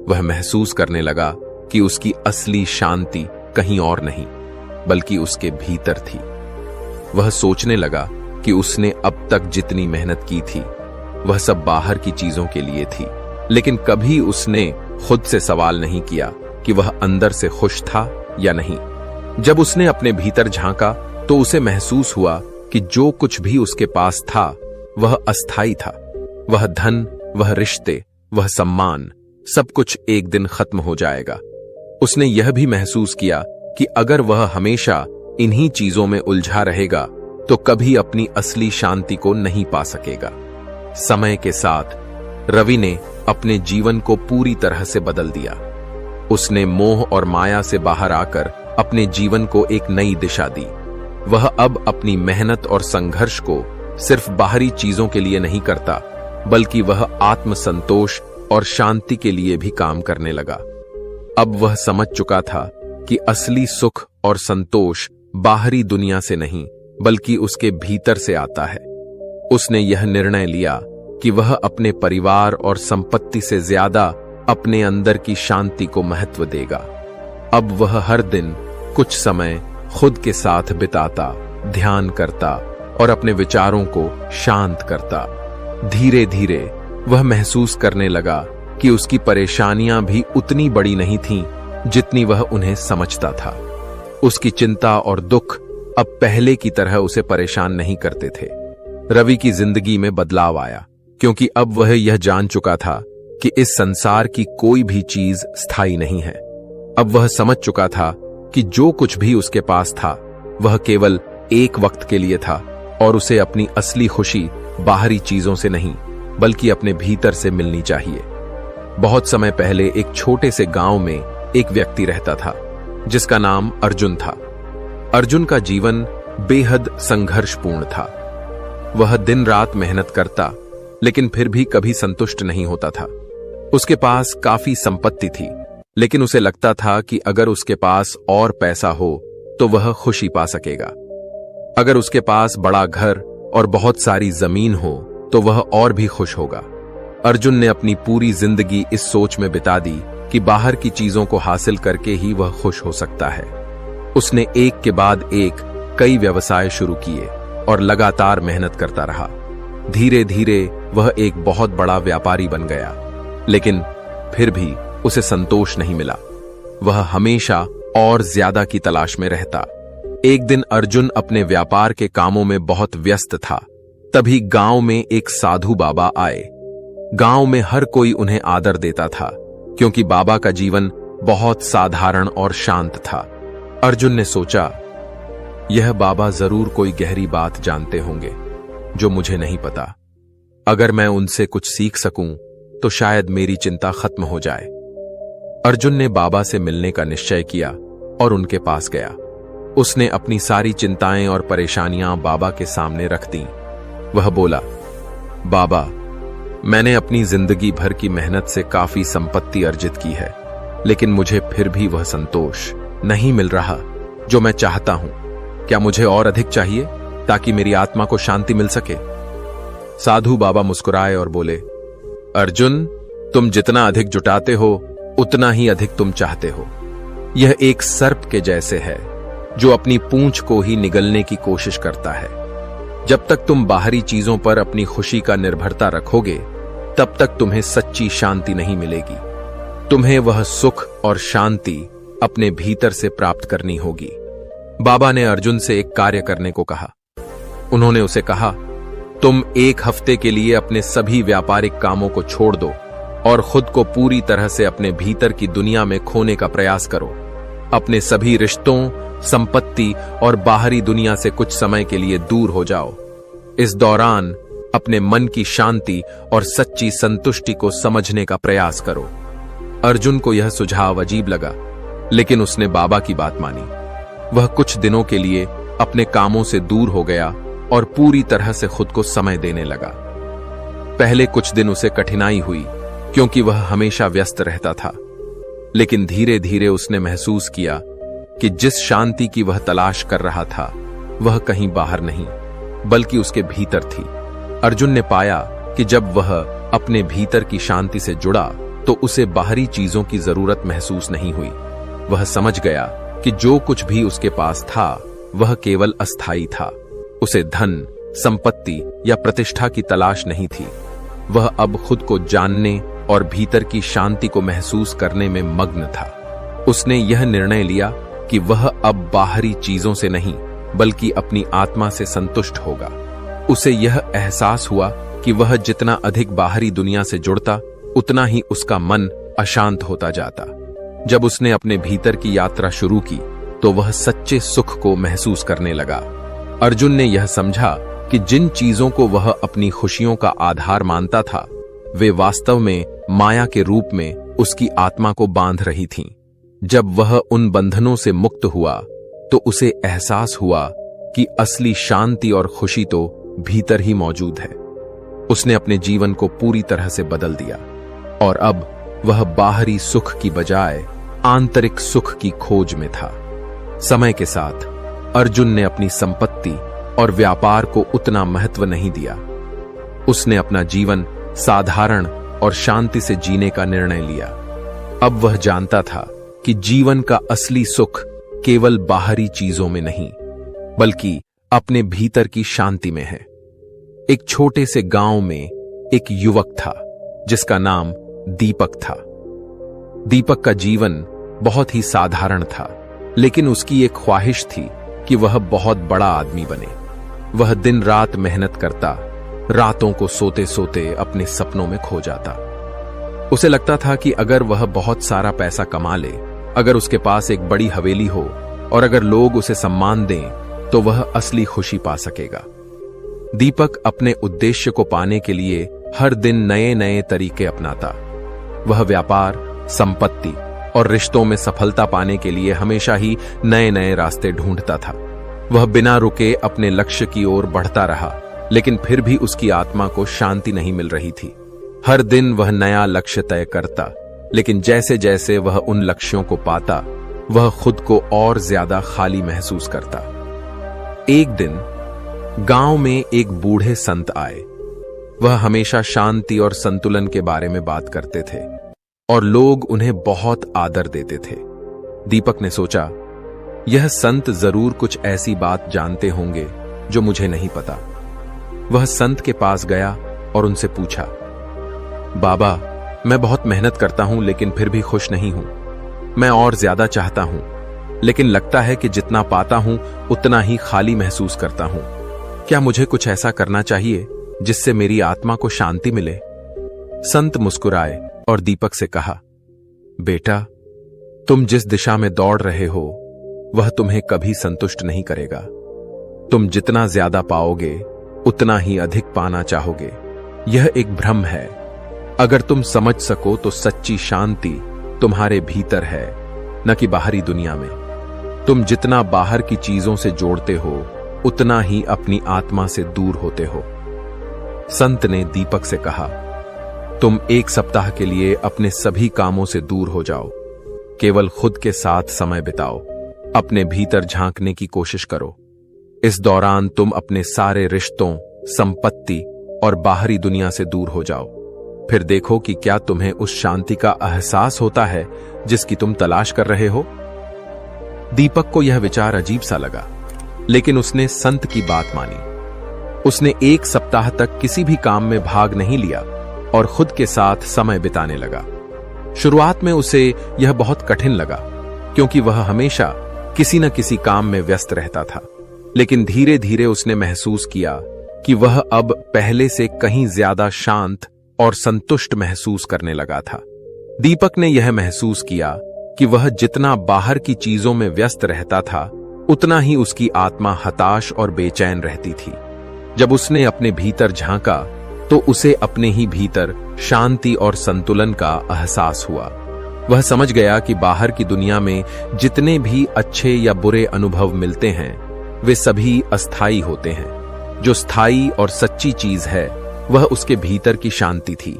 वह महसूस करने लगा कि उसकी असली शांति कहीं और नहीं, बल्कि उसके भीतर थी। वह सोचने लगा कि उसने अब तक जितनी मेहनत की थी वह सब बाहर की चीजों के लिए थी, लेकिन कभी उसने खुद से सवाल नहीं किया कि वह अंदर से खुश था या नहीं। जब उसने अपने भीतर झांका तो उसे महसूस हुआ कि जो कुछ भी उसके पास था वह अस्थाई था। वह धन, वह रिश्ते, वह सम्मान, सब कुछ एक दिन खत्म हो जाएगा। उसने यह भी महसूस किया कि अगर वह हमेशा इन्हीं चीजों में उलझा रहेगा तो कभी अपनी असली शांति को नहीं पा सकेगा। समय के साथ रवि ने अपने जीवन को पूरी तरह से बदल दिया। उसने मोह और माया से बाहर आकर अपने जीवन को एक नई दिशा दी। वह अब अपनी मेहनत और संघर्ष को सिर्फ बाहरी चीजों के लिए नहीं करता, बल्कि वह आत्मसंतोष और शांति के लिए भी काम करने लगा। अब वह समझ चुका था कि असली सुख और संतोष बाहरी दुनिया से नहीं, बल्कि उसके भीतर से आता है। उसने यह निर्णय लिया कि वह अपने परिवार और संपत्ति से ज्यादा अपने अंदर की शांति को महत्व देगा। अब वह हर दिन कुछ समय खुद के साथ बिताता, ध्यान करता और अपने विचारों को शांत करता। धीरे धीरे वह महसूस करने लगा कि उसकी परेशानियां भी उतनी बड़ी नहीं थीं जितनी वह उन्हें समझता था। उसकी चिंता और दुख अब पहले की तरह उसे परेशान नहीं करते थे। रवि की जिंदगी में बदलाव आया, क्योंकि अब वह यह जान चुका था कि इस संसार की कोई भी चीज स्थायी नहीं है। अब वह समझ चुका था कि जो कुछ भी उसके पास था वह केवल एक वक्त के लिए था और उसे अपनी असली खुशी बाहरी चीजों से नहीं, बल्कि अपने भीतर से मिलनी चाहिए। बहुत समय पहले एक छोटे से गांव में एक व्यक्ति रहता था जिसका नाम अर्जुन था। अर्जुन का जीवन बेहद संघर्षपूर्ण था। वह दिन रात मेहनत करता, लेकिन फिर भी कभी संतुष्ट नहीं होता था। उसके पास काफी संपत्ति थी, लेकिन उसे लगता था कि अगर उसके पास और पैसा हो तो वह खुशी पा सकेगा। अगर उसके पास बड़ा घर और बहुत सारी जमीन हो तो वह और भी खुश होगा। अर्जुन ने अपनी पूरी जिंदगी इस सोच में बिता दी कि बाहर की चीजों को हासिल करके ही वह खुश हो सकता है। उसने एक के बाद एक कई व्यवसाय शुरू किए और लगातार मेहनत करता रहा। धीरे धीरे वह एक बहुत बड़ा व्यापारी बन गया, लेकिन फिर भी उसे संतोष नहीं मिला। वह हमेशा और ज्यादा की तलाश में रहता। एक दिन अर्जुन अपने व्यापार के कामों में बहुत व्यस्त था। तभी गांव में एक साधु बाबा आए। गांव में हर कोई उन्हें आदर देता था, क्योंकि बाबा का जीवन बहुत साधारण और शांत था। अर्जुन ने सोचा, यह बाबा जरूर कोई गहरी बात जानते होंगे जो मुझे नहीं पता। अगर मैं उनसे कुछ सीख सकूं तो शायद मेरी चिंता खत्म हो जाए। अर्जुन ने बाबा से मिलने का निश्चय किया और उनके पास गया। उसने अपनी सारी चिंताएं और परेशानियां बाबा के सामने रख दी। वह बोला, बाबा, मैंने अपनी जिंदगी भर की मेहनत से काफी संपत्ति अर्जित की है, लेकिन मुझे फिर भी वह संतोष नहीं मिल रहा जो मैं चाहता हूं। क्या मुझे और अधिक चाहिए ताकि मेरी आत्मा को शांति मिल सके? साधु बाबा मुस्कुराए और बोले, अर्जुन, तुम जितना अधिक जुटाते हो उतना ही अधिक तुम चाहते हो। यह एक सर्प के जैसे है जो अपनी पूंछ को ही निगलने की कोशिश करता है। जब तक तुम बाहरी चीजों पर अपनी खुशी का निर्भरता रखोगे, तब तक तुम्हें सच्ची शांति नहीं मिलेगी। तुम्हें वह सुख और शांति अपने भीतर से प्राप्त करनी होगी। बाबा ने अर्जुन से एक कार्य करने को कहा। उन्होंने उसे कहा, तुम 1 हफ्ते के लिए अपने सभी व्यापारिक कामों को छोड़ दो और खुद को पूरी तरह से अपने भीतर की दुनिया में खोने का प्रयास करो। अपने सभी रिश्तों, संपत्ति और बाहरी दुनिया से कुछ समय के लिए दूर हो जाओ। इस दौरान अपने मन की शांति और सच्ची संतुष्टि को समझने का प्रयास करो। अर्जुन को यह सुझाव अजीब लगा, लेकिन उसने बाबा की बात मानी। वह कुछ दिनों के लिए अपने कामों से दूर हो गया और पूरी तरह से खुद को समय देने लगा। पहले कुछ दिन उसे कठिनाई हुई, क्योंकि वह हमेशा व्यस्त रहता था। लेकिन धीरे धीरे उसने महसूस किया कि जिस शांति की वह तलाश कर रहा था, वह कहीं बाहर नहीं, बल्कि उसके भीतर थी। अर्जुन ने पाया कि जब वह अपने भीतर की शांति से जुड़ा, तो उसे बाहरी चीजों की जरूरत महसूस नहीं हुई। वह समझ गया कि जो कुछ भी उसके पास था, वह केवल अस्थायी था। उसे धन, संपत्ति या प्रतिष्ठा की तलाश नहीं थी। वह अब खुद को जानने और भीतर की शांति को महसूस करने में मग्न था। उसने यह निर्णय लिया कि वह अब बाहरी चीजों से नहीं, बल्कि अपनी आत्मा से संतुष्ट होगा। उसे यह एहसास हुआ कि वह जितना अधिक बाहरी दुनिया से जुड़ता, उतना ही उसका मन अशांत होता जाता। जब उसने अपने भीतर की यात्रा शुरू की, तो वह सच्चे सुख को महसूस करने लगा। अर्जुन ने यह समझा कि जिन चीजों को वह अपनी खुशियों का आधार मानता था, वे वास्तव में माया के रूप में उसकी आत्मा को बांध रही थीं। जब वह उन बंधनों से मुक्त हुआ, तो उसे एहसास हुआ कि असली शांति और खुशी तो भीतर ही मौजूद है। उसने अपने जीवन को पूरी तरह से बदल दिया और अब वह बाहरी सुख की बजाय आंतरिक सुख की खोज में था। समय के साथ अर्जुन ने अपनी संपत्ति और व्यापार को उतना महत्व नहीं दिया। उसने अपना जीवन साधारण और शांति से जीने का निर्णय लिया। अब वह जानता था कि जीवन का असली सुख केवल बाहरी चीजों में नहीं, बल्कि अपने भीतर की शांति में है। एक छोटे से गांव में एक युवक था जिसका नाम दीपक था। दीपक का जीवन बहुत ही साधारण था, लेकिन उसकी एक ख्वाहिश थी कि वह बहुत बड़ा आदमी बने। वह दिन रात मेहनत करता, रातों को सोते सोते अपने सपनों में खो जाता। उसे लगता था कि अगर वह बहुत सारा पैसा कमा ले, अगर उसके पास एक बड़ी हवेली हो और अगर लोग उसे सम्मान दें, तो वह असली खुशी पा सकेगा। दीपक अपने उद्देश्य को पाने के लिए हर दिन नए नए तरीके अपनाता। वह व्यापार, संपत्ति और रिश्तों में सफलता पाने के लिए हमेशा ही नए नए रास्ते ढूंढता था। वह बिना रुके अपने लक्ष्य की ओर बढ़ता रहा, लेकिन फिर भी उसकी आत्मा को शांति नहीं मिल रही थी। हर दिन वह नया लक्ष्य तय करता, लेकिन जैसे जैसे वह उन लक्ष्यों को पाता, वह खुद को और ज्यादा खाली महसूस करता। एक दिन गांव में एक बूढ़े संत आए। वह हमेशा शांति और संतुलन के बारे में बात करते थे और लोग उन्हें बहुत आदर देते थे। दीपक ने सोचा, यह संत जरूर कुछ ऐसी बात जानते होंगे जो मुझे नहीं पता। वह संत के पास गया और उनसे पूछा, बाबा, मैं बहुत मेहनत करता हूं लेकिन फिर भी खुश नहीं हूं। मैं और ज्यादा चाहता हूं, लेकिन लगता है कि जितना पाता हूं उतना ही खाली महसूस करता हूं। क्या मुझे कुछ ऐसा करना चाहिए जिससे मेरी आत्मा को शांति मिले? संत मुस्कुराए और दीपक से कहा, बेटा, तुम जिस दिशा में दौड़ रहे हो वह तुम्हें कभी संतुष्ट नहीं करेगा। तुम जितना ज्यादा पाओगे उतना ही अधिक पाना चाहोगे। यह एक भ्रम है। अगर तुम समझ सको तो सच्ची शांति तुम्हारे भीतर है, न कि बाहरी दुनिया में। तुम जितना बाहर की चीजों से जोड़ते हो उतना ही अपनी आत्मा से दूर होते हो। संत ने दीपक से कहा, तुम 1 सप्ताह के लिए अपने सभी कामों से दूर हो जाओ। केवल खुद के साथ समय बिताओ। अपने भीतर झांकने की कोशिश करो। इस दौरान तुम अपने सारे रिश्तों, संपत्ति और बाहरी दुनिया से दूर हो जाओ। फिर देखो कि क्या तुम्हें उस शांति का एहसास होता है जिसकी तुम तलाश कर रहे हो। दीपक को यह विचार अजीब सा लगा, लेकिन उसने संत की बात मानी। उसने 1 सप्ताह तक किसी भी काम में भाग नहीं लिया और खुद के साथ समय बिताने लगा। शुरुआत में उसे यह बहुत कठिन लगा, क्योंकि वह हमेशा किसी न किसी काम में व्यस्त रहता था। लेकिन धीरे धीरे उसने महसूस किया कि वह अब पहले से कहीं ज्यादा शांत और संतुष्ट महसूस करने लगा था। दीपक ने यह महसूस किया कि वह जितना बाहर की चीजों में व्यस्त रहता था उतना ही उसकी आत्मा हताश और बेचैन रहती थी। जब उसने अपने भीतर झांका तो उसे अपने ही भीतर शांति और संतुलन का एहसास हुआ। वह समझ गया कि बाहर की दुनिया में जितने भी अच्छे या बुरे अनुभव मिलते हैं वे सभी अस्थायी होते हैं। जो स्थायी और सच्ची चीज है वह उसके भीतर की शांति थी।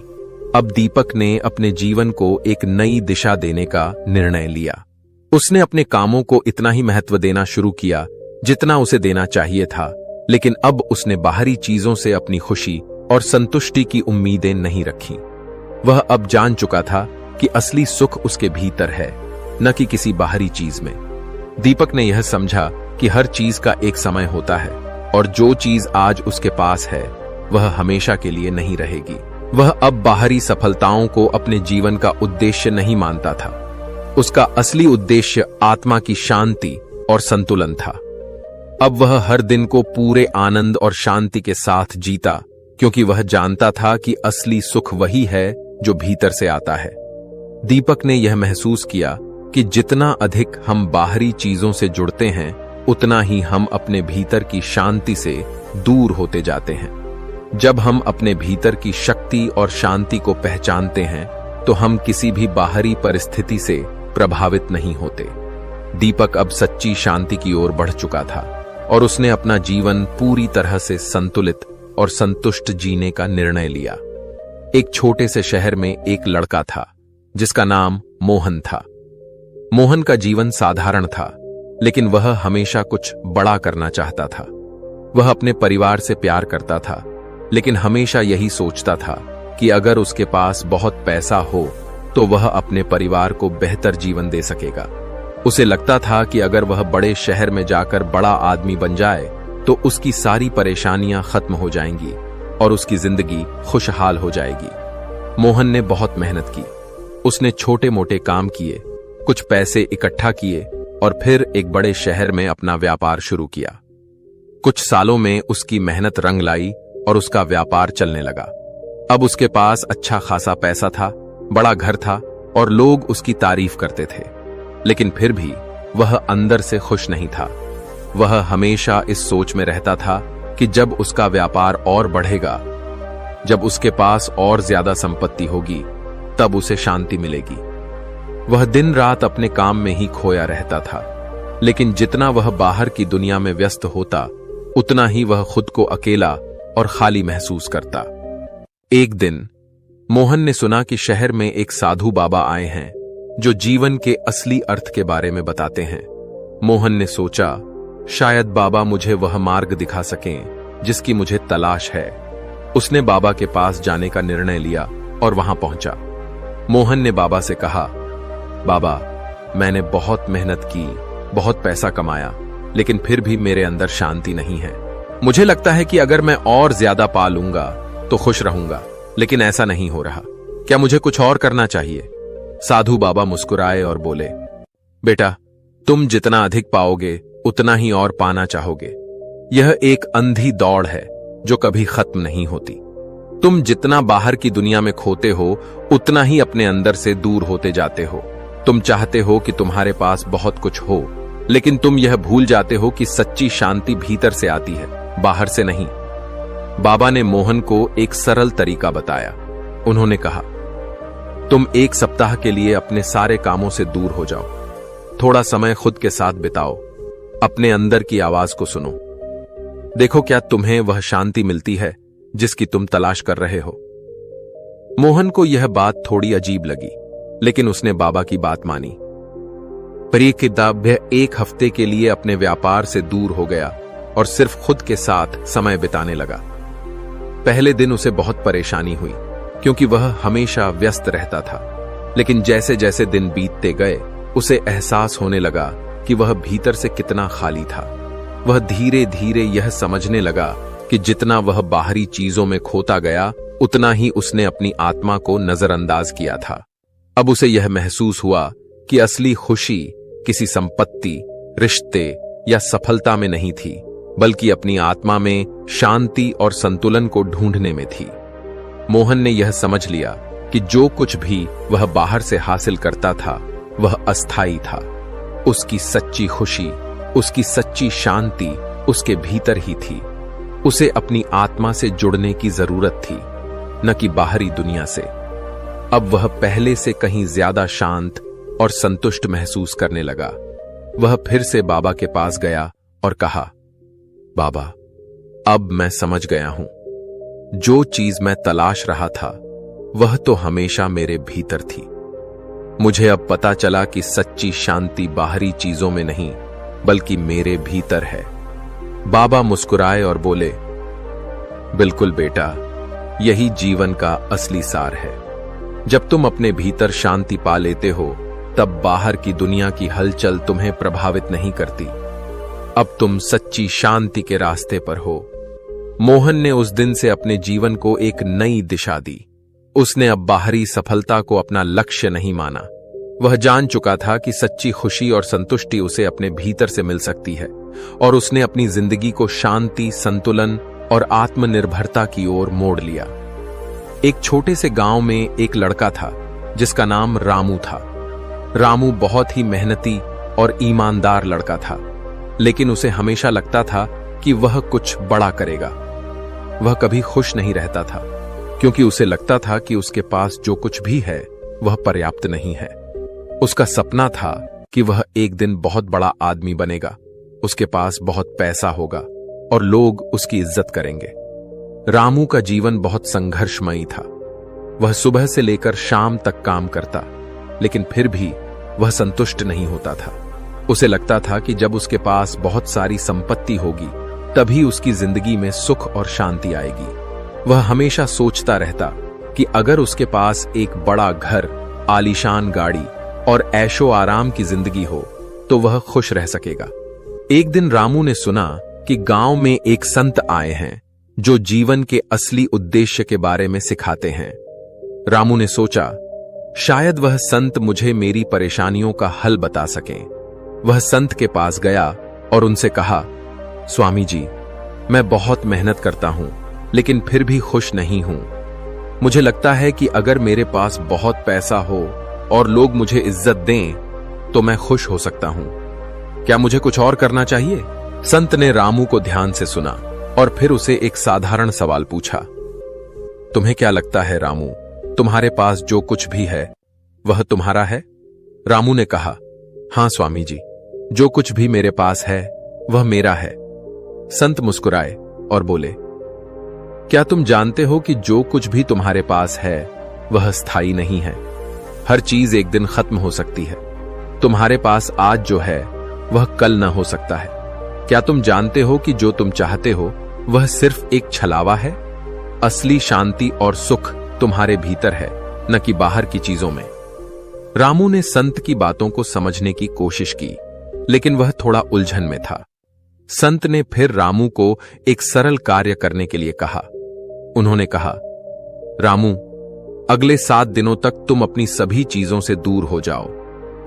अब दीपक ने अपने जीवन को एक नई दिशा देने का निर्णय लिया। उसने अपने कामों को इतना ही महत्व देना शुरू किया जितना उसे देना चाहिए था, लेकिन अब उसने बाहरी चीजों से अपनी खुशी और संतुष्टि की उम्मीदें नहीं रखी। वह अब जान चुका था कि असली सुख उसके भीतर है, न कि किसी बाहरी चीज में। दीपक ने यह समझा कि हर चीज का एक समय होता है और जो चीज आज उसके पास है वह हमेशा के लिए नहीं रहेगी। वह अब बाहरी सफलताओं को अपने जीवन का उद्देश्य नहीं मानता था। उसका असली उद्देश्य आत्मा की शांति और संतुलन था। अब वह हर दिन को पूरे आनंद और शांति के साथ जीता, क्योंकि वह जानता था कि असली सुख वही है जो भीतर से आता है। दीपक ने यह महसूस किया कि जितना अधिक हम बाहरी चीजों से जुड़ते हैं उतना ही हम अपने भीतर की शांति से दूर होते जाते हैं। जब हम अपने भीतर की शक्ति और शांति को पहचानते हैं तो हम किसी भी बाहरी परिस्थिति से प्रभावित नहीं होते। दीपक अब सच्ची शांति की ओर बढ़ चुका था और उसने अपना जीवन पूरी तरह से संतुलित और संतुष्ट जीने का निर्णय लिया। एक छोटे से शहर में एक लड़का था जिसका नाम मोहन था। मोहन का जीवन साधारण था, लेकिन वह हमेशा कुछ बड़ा करना चाहता था। वह अपने परिवार से प्यार करता था, लेकिन हमेशा यही सोचता था कि अगर उसके पास बहुत पैसा हो तो वह अपने परिवार को बेहतर जीवन दे सकेगा। उसे लगता था कि अगर वह बड़े शहर में जाकर बड़ा आदमी बन जाए तो उसकी सारी परेशानियां खत्म हो जाएंगी और उसकी जिंदगी खुशहाल हो जाएगी। मोहन ने बहुत मेहनत की। उसने छोटे मोटे काम किए, कुछ पैसे इकट्ठा किए और फिर एक बड़े शहर में अपना व्यापार शुरू किया। कुछ सालों में उसकी मेहनत रंग लाई और उसका व्यापार चलने लगा। अब उसके पास अच्छा खासा पैसा था, बड़ा घर था और लोग उसकी तारीफ करते थे। लेकिन फिर भी वह अंदर से खुश नहीं था। वह हमेशा इस सोच में रहता था कि जब उसका व्यापार और बढ़ेगा, जब उसके पास और ज्यादा संपत्ति होगी, तब उसे शांति मिलेगी। वह दिन रात अपने काम में ही खोया रहता था, लेकिन जितना वह बाहर की दुनिया में व्यस्त होता उतना ही वह खुद को अकेला और खाली महसूस करता। एक दिन मोहन ने सुना कि शहर में एक साधु बाबा आए हैं जो जीवन के असली अर्थ के बारे में बताते हैं। मोहन ने सोचा, शायद बाबा मुझे वह मार्ग दिखा सकें जिसकी मुझे तलाश है। उसने बाबा के पास जाने का निर्णय लिया और वहां पहुंचा। मोहन ने बाबा से कहा, बाबा, मैंने बहुत मेहनत की, बहुत पैसा कमाया, लेकिन फिर भी मेरे अंदर शांति नहीं है। मुझे लगता है कि अगर मैं और ज्यादा पा लूंगा तो खुश रहूंगा, लेकिन ऐसा नहीं हो रहा। क्या मुझे कुछ और करना चाहिए? साधु बाबा मुस्कुराए और बोले, बेटा, तुम जितना अधिक पाओगे उतना ही और पाना चाहोगे। यह एक अंधी दौड़ है जो कभी खत्म नहीं होती। तुम जितना बाहर की दुनिया में खोते हो उतना ही अपने अंदर से दूर होते जाते हो। तुम चाहते हो कि तुम्हारे पास बहुत कुछ हो, लेकिन तुम यह भूल जाते हो कि सच्ची शांति भीतर से आती है, बाहर से नहीं। बाबा ने मोहन को एक सरल तरीका बताया। उन्होंने कहा, तुम एक सप्ताह के लिए अपने सारे कामों से दूर हो जाओ। थोड़ा समय खुद के साथ बिताओ। अपने अंदर की आवाज को सुनो। देखो क्या तुम्हें वह शांति मिलती है जिसकी तुम तलाश कर रहे हो। मोहन को यह बात थोड़ी अजीब लगी, लेकिन उसने बाबा की बात मानी। वह 1 हफ्ते के लिए अपने व्यापार से दूर हो गया और सिर्फ खुद के साथ समय बिताने लगा। पहले दिन उसे बहुत परेशानी हुई क्योंकि वह हमेशा व्यस्त रहता था, लेकिन जैसे जैसे दिन बीतते गए उसे एहसास होने लगा कि वह भीतर से कितना खाली था। वह धीरे धीरे यह समझने लगा कि जितना वह बाहरी चीजों में खोता गया उतना ही उसने अपनी आत्मा को नजरअंदाज किया था। अब उसे यह महसूस हुआ कि असली खुशी किसी संपत्ति, रिश्ते या सफलता में नहीं थी, बल्कि अपनी आत्मा में शांति और संतुलन को ढूंढने में थी। मोहन ने यह समझ लिया कि जो कुछ भी वह बाहर से हासिल करता था वह अस्थायी था। उसकी सच्ची खुशी, उसकी सच्ची शांति उसके भीतर ही थी। उसे अपनी आत्मा से जुड़ने की जरूरत थी, न कि बाहरी दुनिया से। अब वह पहले से कहीं ज्यादा शांत और संतुष्ट महसूस करने लगा। वह फिर से बाबा के पास गया और कहा, बाबा, अब मैं समझ गया हूं। जो चीज मैं तलाश रहा था वह तो हमेशा मेरे भीतर थी। मुझे अब पता चला कि सच्ची शांति बाहरी चीजों में नहीं बल्कि मेरे भीतर है। बाबा मुस्कुराए और बोले, बिल्कुल बेटा, यही जीवन का असली सार है। जब तुम अपने भीतर शांति पा लेते हो तब बाहर की दुनिया की हलचल तुम्हें प्रभावित नहीं करती। अब तुम सच्ची शांति के रास्ते पर हो। मोहन ने उस दिन से अपने जीवन को एक नई दिशा दी। उसने अब बाहरी सफलता को अपना लक्ष्य नहीं माना। वह जान चुका था कि सच्ची खुशी और संतुष्टि उसे अपने भीतर से मिल सकती है, और उसने अपनी जिंदगी को शांति, संतुलन और आत्मनिर्भरता की ओर मोड़ लिया। एक छोटे से गांव में एक लड़का था जिसका नाम रामू था। रामू बहुत ही मेहनती और ईमानदार लड़का था, लेकिन उसे हमेशा लगता था कि वह कुछ बड़ा करेगा। वह कभी खुश नहीं रहता था क्योंकि उसे लगता था कि उसके पास जो कुछ भी है वह पर्याप्त नहीं है। उसका सपना था कि वह एक दिन बहुत बड़ा आदमी बनेगा, उसके पास बहुत पैसा होगा और लोग उसकी इज्जत करेंगे। रामू का जीवन बहुत संघर्षमयी था। वह सुबह से लेकर शाम तक काम करता, लेकिन फिर भी वह संतुष्ट नहीं होता था। उसे लगता था कि जब उसके पास बहुत सारी संपत्ति होगी तभी उसकी जिंदगी में सुख और शांति आएगी। वह हमेशा सोचता रहता कि अगर उसके पास एक बड़ा घर, आलीशान गाड़ी और ऐशो आराम की जिंदगी हो तो वह खुश रह सकेगा। एक दिन रामू ने सुना कि गांव में एक संत आए हैं जो जीवन के असली उद्देश्य के बारे में सिखाते हैं। रामू ने सोचा, शायद वह संत मुझे मेरी परेशानियों का हल बता सकें। वह संत के पास गया और उनसे कहा, स्वामी जी, मैं बहुत मेहनत करता हूं लेकिन फिर भी खुश नहीं हूं। मुझे लगता है कि अगर मेरे पास बहुत पैसा हो और लोग मुझे इज्जत दें तो मैं खुश हो सकता हूं। क्या मुझे कुछ और करना चाहिए? संत ने रामू को ध्यान से सुना और फिर उसे एक साधारण सवाल पूछा, तुम्हें क्या लगता है रामू, तुम्हारे पास जो कुछ भी है वह तुम्हारा है? रामू ने कहा, हां स्वामी जी, जो कुछ भी मेरे पास है वह मेरा है। संत मुस्कुराए और बोले, क्या तुम जानते हो कि जो कुछ भी तुम्हारे पास है वह स्थायी नहीं है? हर चीज एक दिन खत्म हो सकती है। तुम्हारे पास आज जो है वह कल न हो सकता है। क्या तुम जानते हो कि जो तुम चाहते हो वह सिर्फ एक छलावा है? असली शांति और सुख तुम्हारे भीतर है, न कि बाहर की चीजों में। रामू ने संत की बातों को समझने की कोशिश की, लेकिन वह थोड़ा उलझन में था। संत ने फिर रामू को एक सरल कार्य करने के लिए कहा। उन्होंने कहा, रामू, अगले 7 दिनों तक तुम अपनी सभी चीजों से दूर हो जाओ।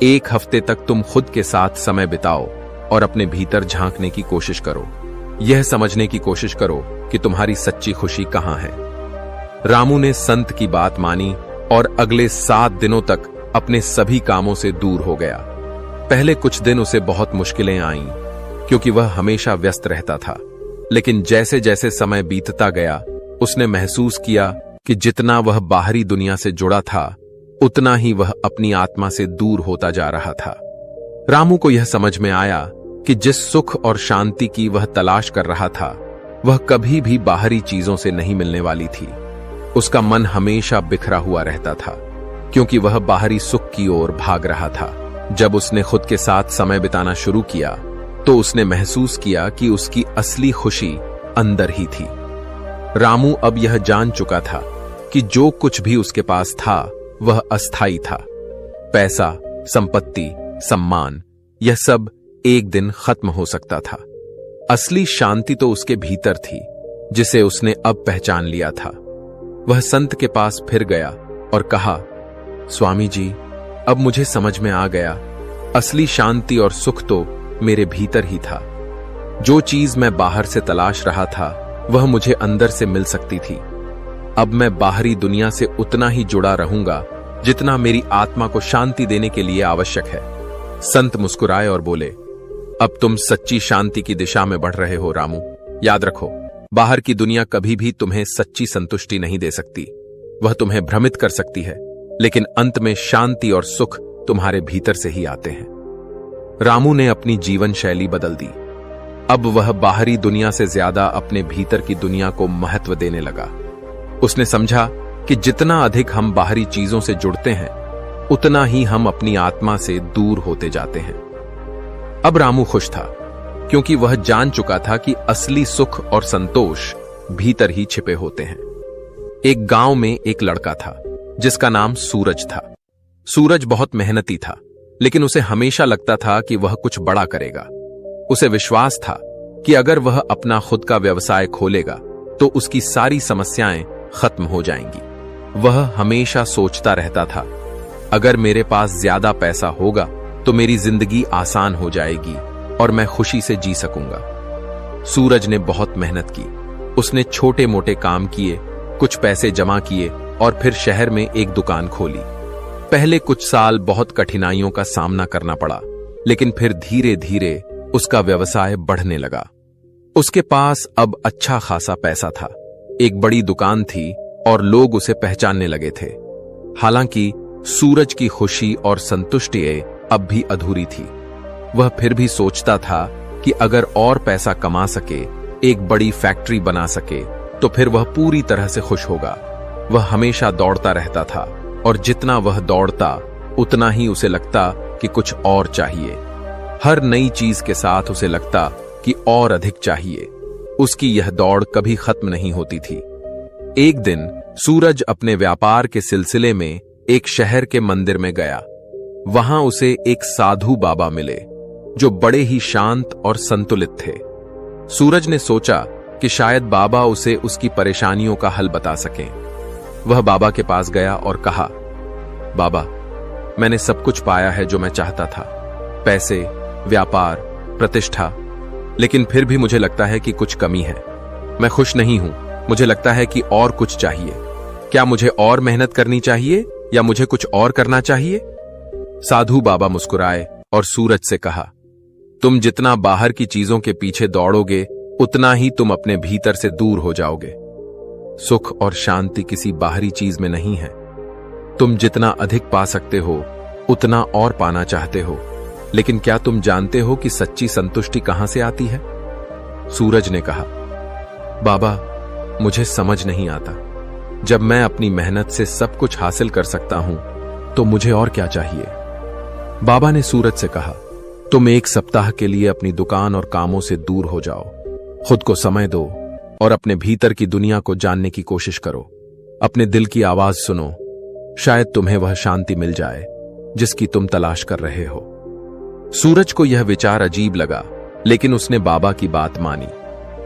1 हफ्ते तक तुम खुद के साथ समय बिताओ और अपने भीतर झांकने की कोशिश करो। यह समझने की कोशिश करो कि तुम्हारी सच्ची खुशी कहां है। रामू ने संत की बात मानी और अगले 7 दिनों तक अपने सभी कामों से दूर हो गया। पहले कुछ दिन उसे बहुत मुश्किलें आईं, क्योंकि वह हमेशा व्यस्त रहता था। लेकिन जैसे जैसे समय बीतता गया, उसने महसूस किया कि जितना वह बाहरी दुनिया से जुड़ा था, उतना ही वह अपनी आत्मा से दूर होता जा रहा था। रामू को यह समझ में आया कि जिस सुख और शांति की वह तलाश कर रहा था, वह कभी भी बाहरी चीजों से नहीं मिलने वाली थी। उसका मन हमेशा बिखरा हुआ रहता था, क्योंकि वह बाहरी सुख की ओर भाग रहा था। जब उसने खुद के साथ समय बिताना शुरू किया, तो उसने महसूस किया कि उसकी असली खुशी अंदर ही थी। रामू अब यह जान चुका था कि जो कुछ भी उसके पास था, वह अस्थायी था। पैसा, संपत्ति, सम्मान, यह सब एक दिन खत्म हो सकता था। असली शांति तो उसके भीतर थी, जिसे उसने अब पहचान लिया था। वह संत के पास फिर गया और कहा, स्वामी जी, अब मुझे समझ में आ गया, असली शांति और सुख तो मेरे भीतर ही था। जो चीज मैं बाहर से तलाश रहा था, वह मुझे अंदर से मिल सकती थी। अब मैं बाहरी दुनिया से उतना ही जुड़ा रहूंगा जितना मेरी आत्मा को शांति देने के लिए आवश्यक है। संत मुस्कुराए और बोले, अब तुम सच्ची शांति की दिशा में बढ़ रहे हो रामू। याद रखो, बाहर की दुनिया कभी भी तुम्हें सच्ची संतुष्टि नहीं दे सकती। वह तुम्हें भ्रमित कर सकती है, लेकिन अंत में शांति और सुख तुम्हारे भीतर से ही आते हैं। रामू ने अपनी जीवन शैली बदल दी। अब वह बाहरी दुनिया से ज्यादा अपने भीतर की दुनिया को महत्व देने लगा। उसने समझा कि जितना अधिक हम बाहरी चीजों से जुड़ते हैं, उतना ही हम अपनी आत्मा से दूर होते जाते हैं। अब रामू खुश था, क्योंकि वह जान चुका था कि असली सुख और संतोष भीतर ही छिपे होते हैं। एक गांव में एक लड़का था, जिसका नाम सूरज था। सूरज बहुत मेहनती था, लेकिन उसे हमेशा लगता था कि वह कुछ बड़ा करेगा। उसे विश्वास था कि अगर वह अपना खुद का व्यवसाय खोलेगा, तो उसकी सारी समस्याएं खत्म हो जाएंगी। वह हमेशा सोचता रहता था, अगर मेरे पास ज्यादा पैसा होगा तो मेरी जिंदगी आसान हो जाएगी और मैं खुशी से जी सकूंगा। सूरज ने बहुत मेहनत की। उसने छोटे मोटे काम किए, कुछ पैसे जमा किए और फिर शहर में एक दुकान खोली। पहले कुछ साल बहुत कठिनाइयों का सामना करना पड़ा, लेकिन फिर धीरे धीरे उसका व्यवसाय बढ़ने लगा। उसके पास अब अच्छा खासा पैसा था, एक बड़ी दुकान थी और लोग उसे पहचानने लगे थे। हालांकि सूरज की खुशी और संतुष्टि अब भी अधूरी थी। वह फिर भी सोचता था कि अगर और पैसा कमा सके, एक बड़ी फैक्ट्री बना सके, तो फिर वह पूरी तरह से खुश होगा। वह हमेशा दौड़ता रहता था और जितना वह दौड़ता, उतना ही उसे लगता कि कुछ और चाहिए। हर नई चीज के साथ उसे लगता कि और अधिक चाहिए। उसकी यह दौड़ कभी खत्म नहीं होती थी। एक दिन सूरज अपने व्यापार के सिलसिले में एक शहर के मंदिर में गया। वहां उसे एक साधु बाबा मिले, जो बड़े ही शांत और संतुलित थे। सूरज ने सोचा कि शायद बाबा उसे उसकी परेशानियों का हल बता सकें। वह बाबा के पास गया और कहा, बाबा, मैंने सब कुछ पाया है जो मैं चाहता था, पैसे, व्यापार, प्रतिष्ठा, लेकिन फिर भी मुझे लगता है कि कुछ कमी है। मैं खुश नहीं हूं, मुझे लगता है कि और कुछ चाहिए। क्या मुझे और मेहनत करनी चाहिए या मुझे कुछ और करना चाहिए? साधु बाबा मुस्कुराए और सूरज से कहा, तुम जितना बाहर की चीजों के पीछे दौड़ोगे, उतना ही तुम अपने भीतर से दूर हो जाओगे। सुख और शांति किसी बाहरी चीज में नहीं है। तुम जितना अधिक पा सकते हो, उतना और पाना चाहते हो, लेकिन क्या तुम जानते हो कि सच्ची संतुष्टि कहां से आती है? सूरज ने कहा, बाबा, मुझे समझ नहीं आता। जब मैं अपनी मेहनत से सब कुछ हासिल कर सकता हूं, तो मुझे और क्या चाहिए? बाबा ने सूरज से कहा, तुम 1 सप्ताह के लिए अपनी दुकान और कामों से दूर हो जाओ, खुद को समय दो और अपने भीतर की दुनिया को जानने की कोशिश करो। अपने दिल की आवाज सुनो, शायद तुम्हें वह शांति मिल जाए जिसकी तुम तलाश कर रहे हो। सूरज को यह विचार अजीब लगा, लेकिन उसने बाबा की बात मानी।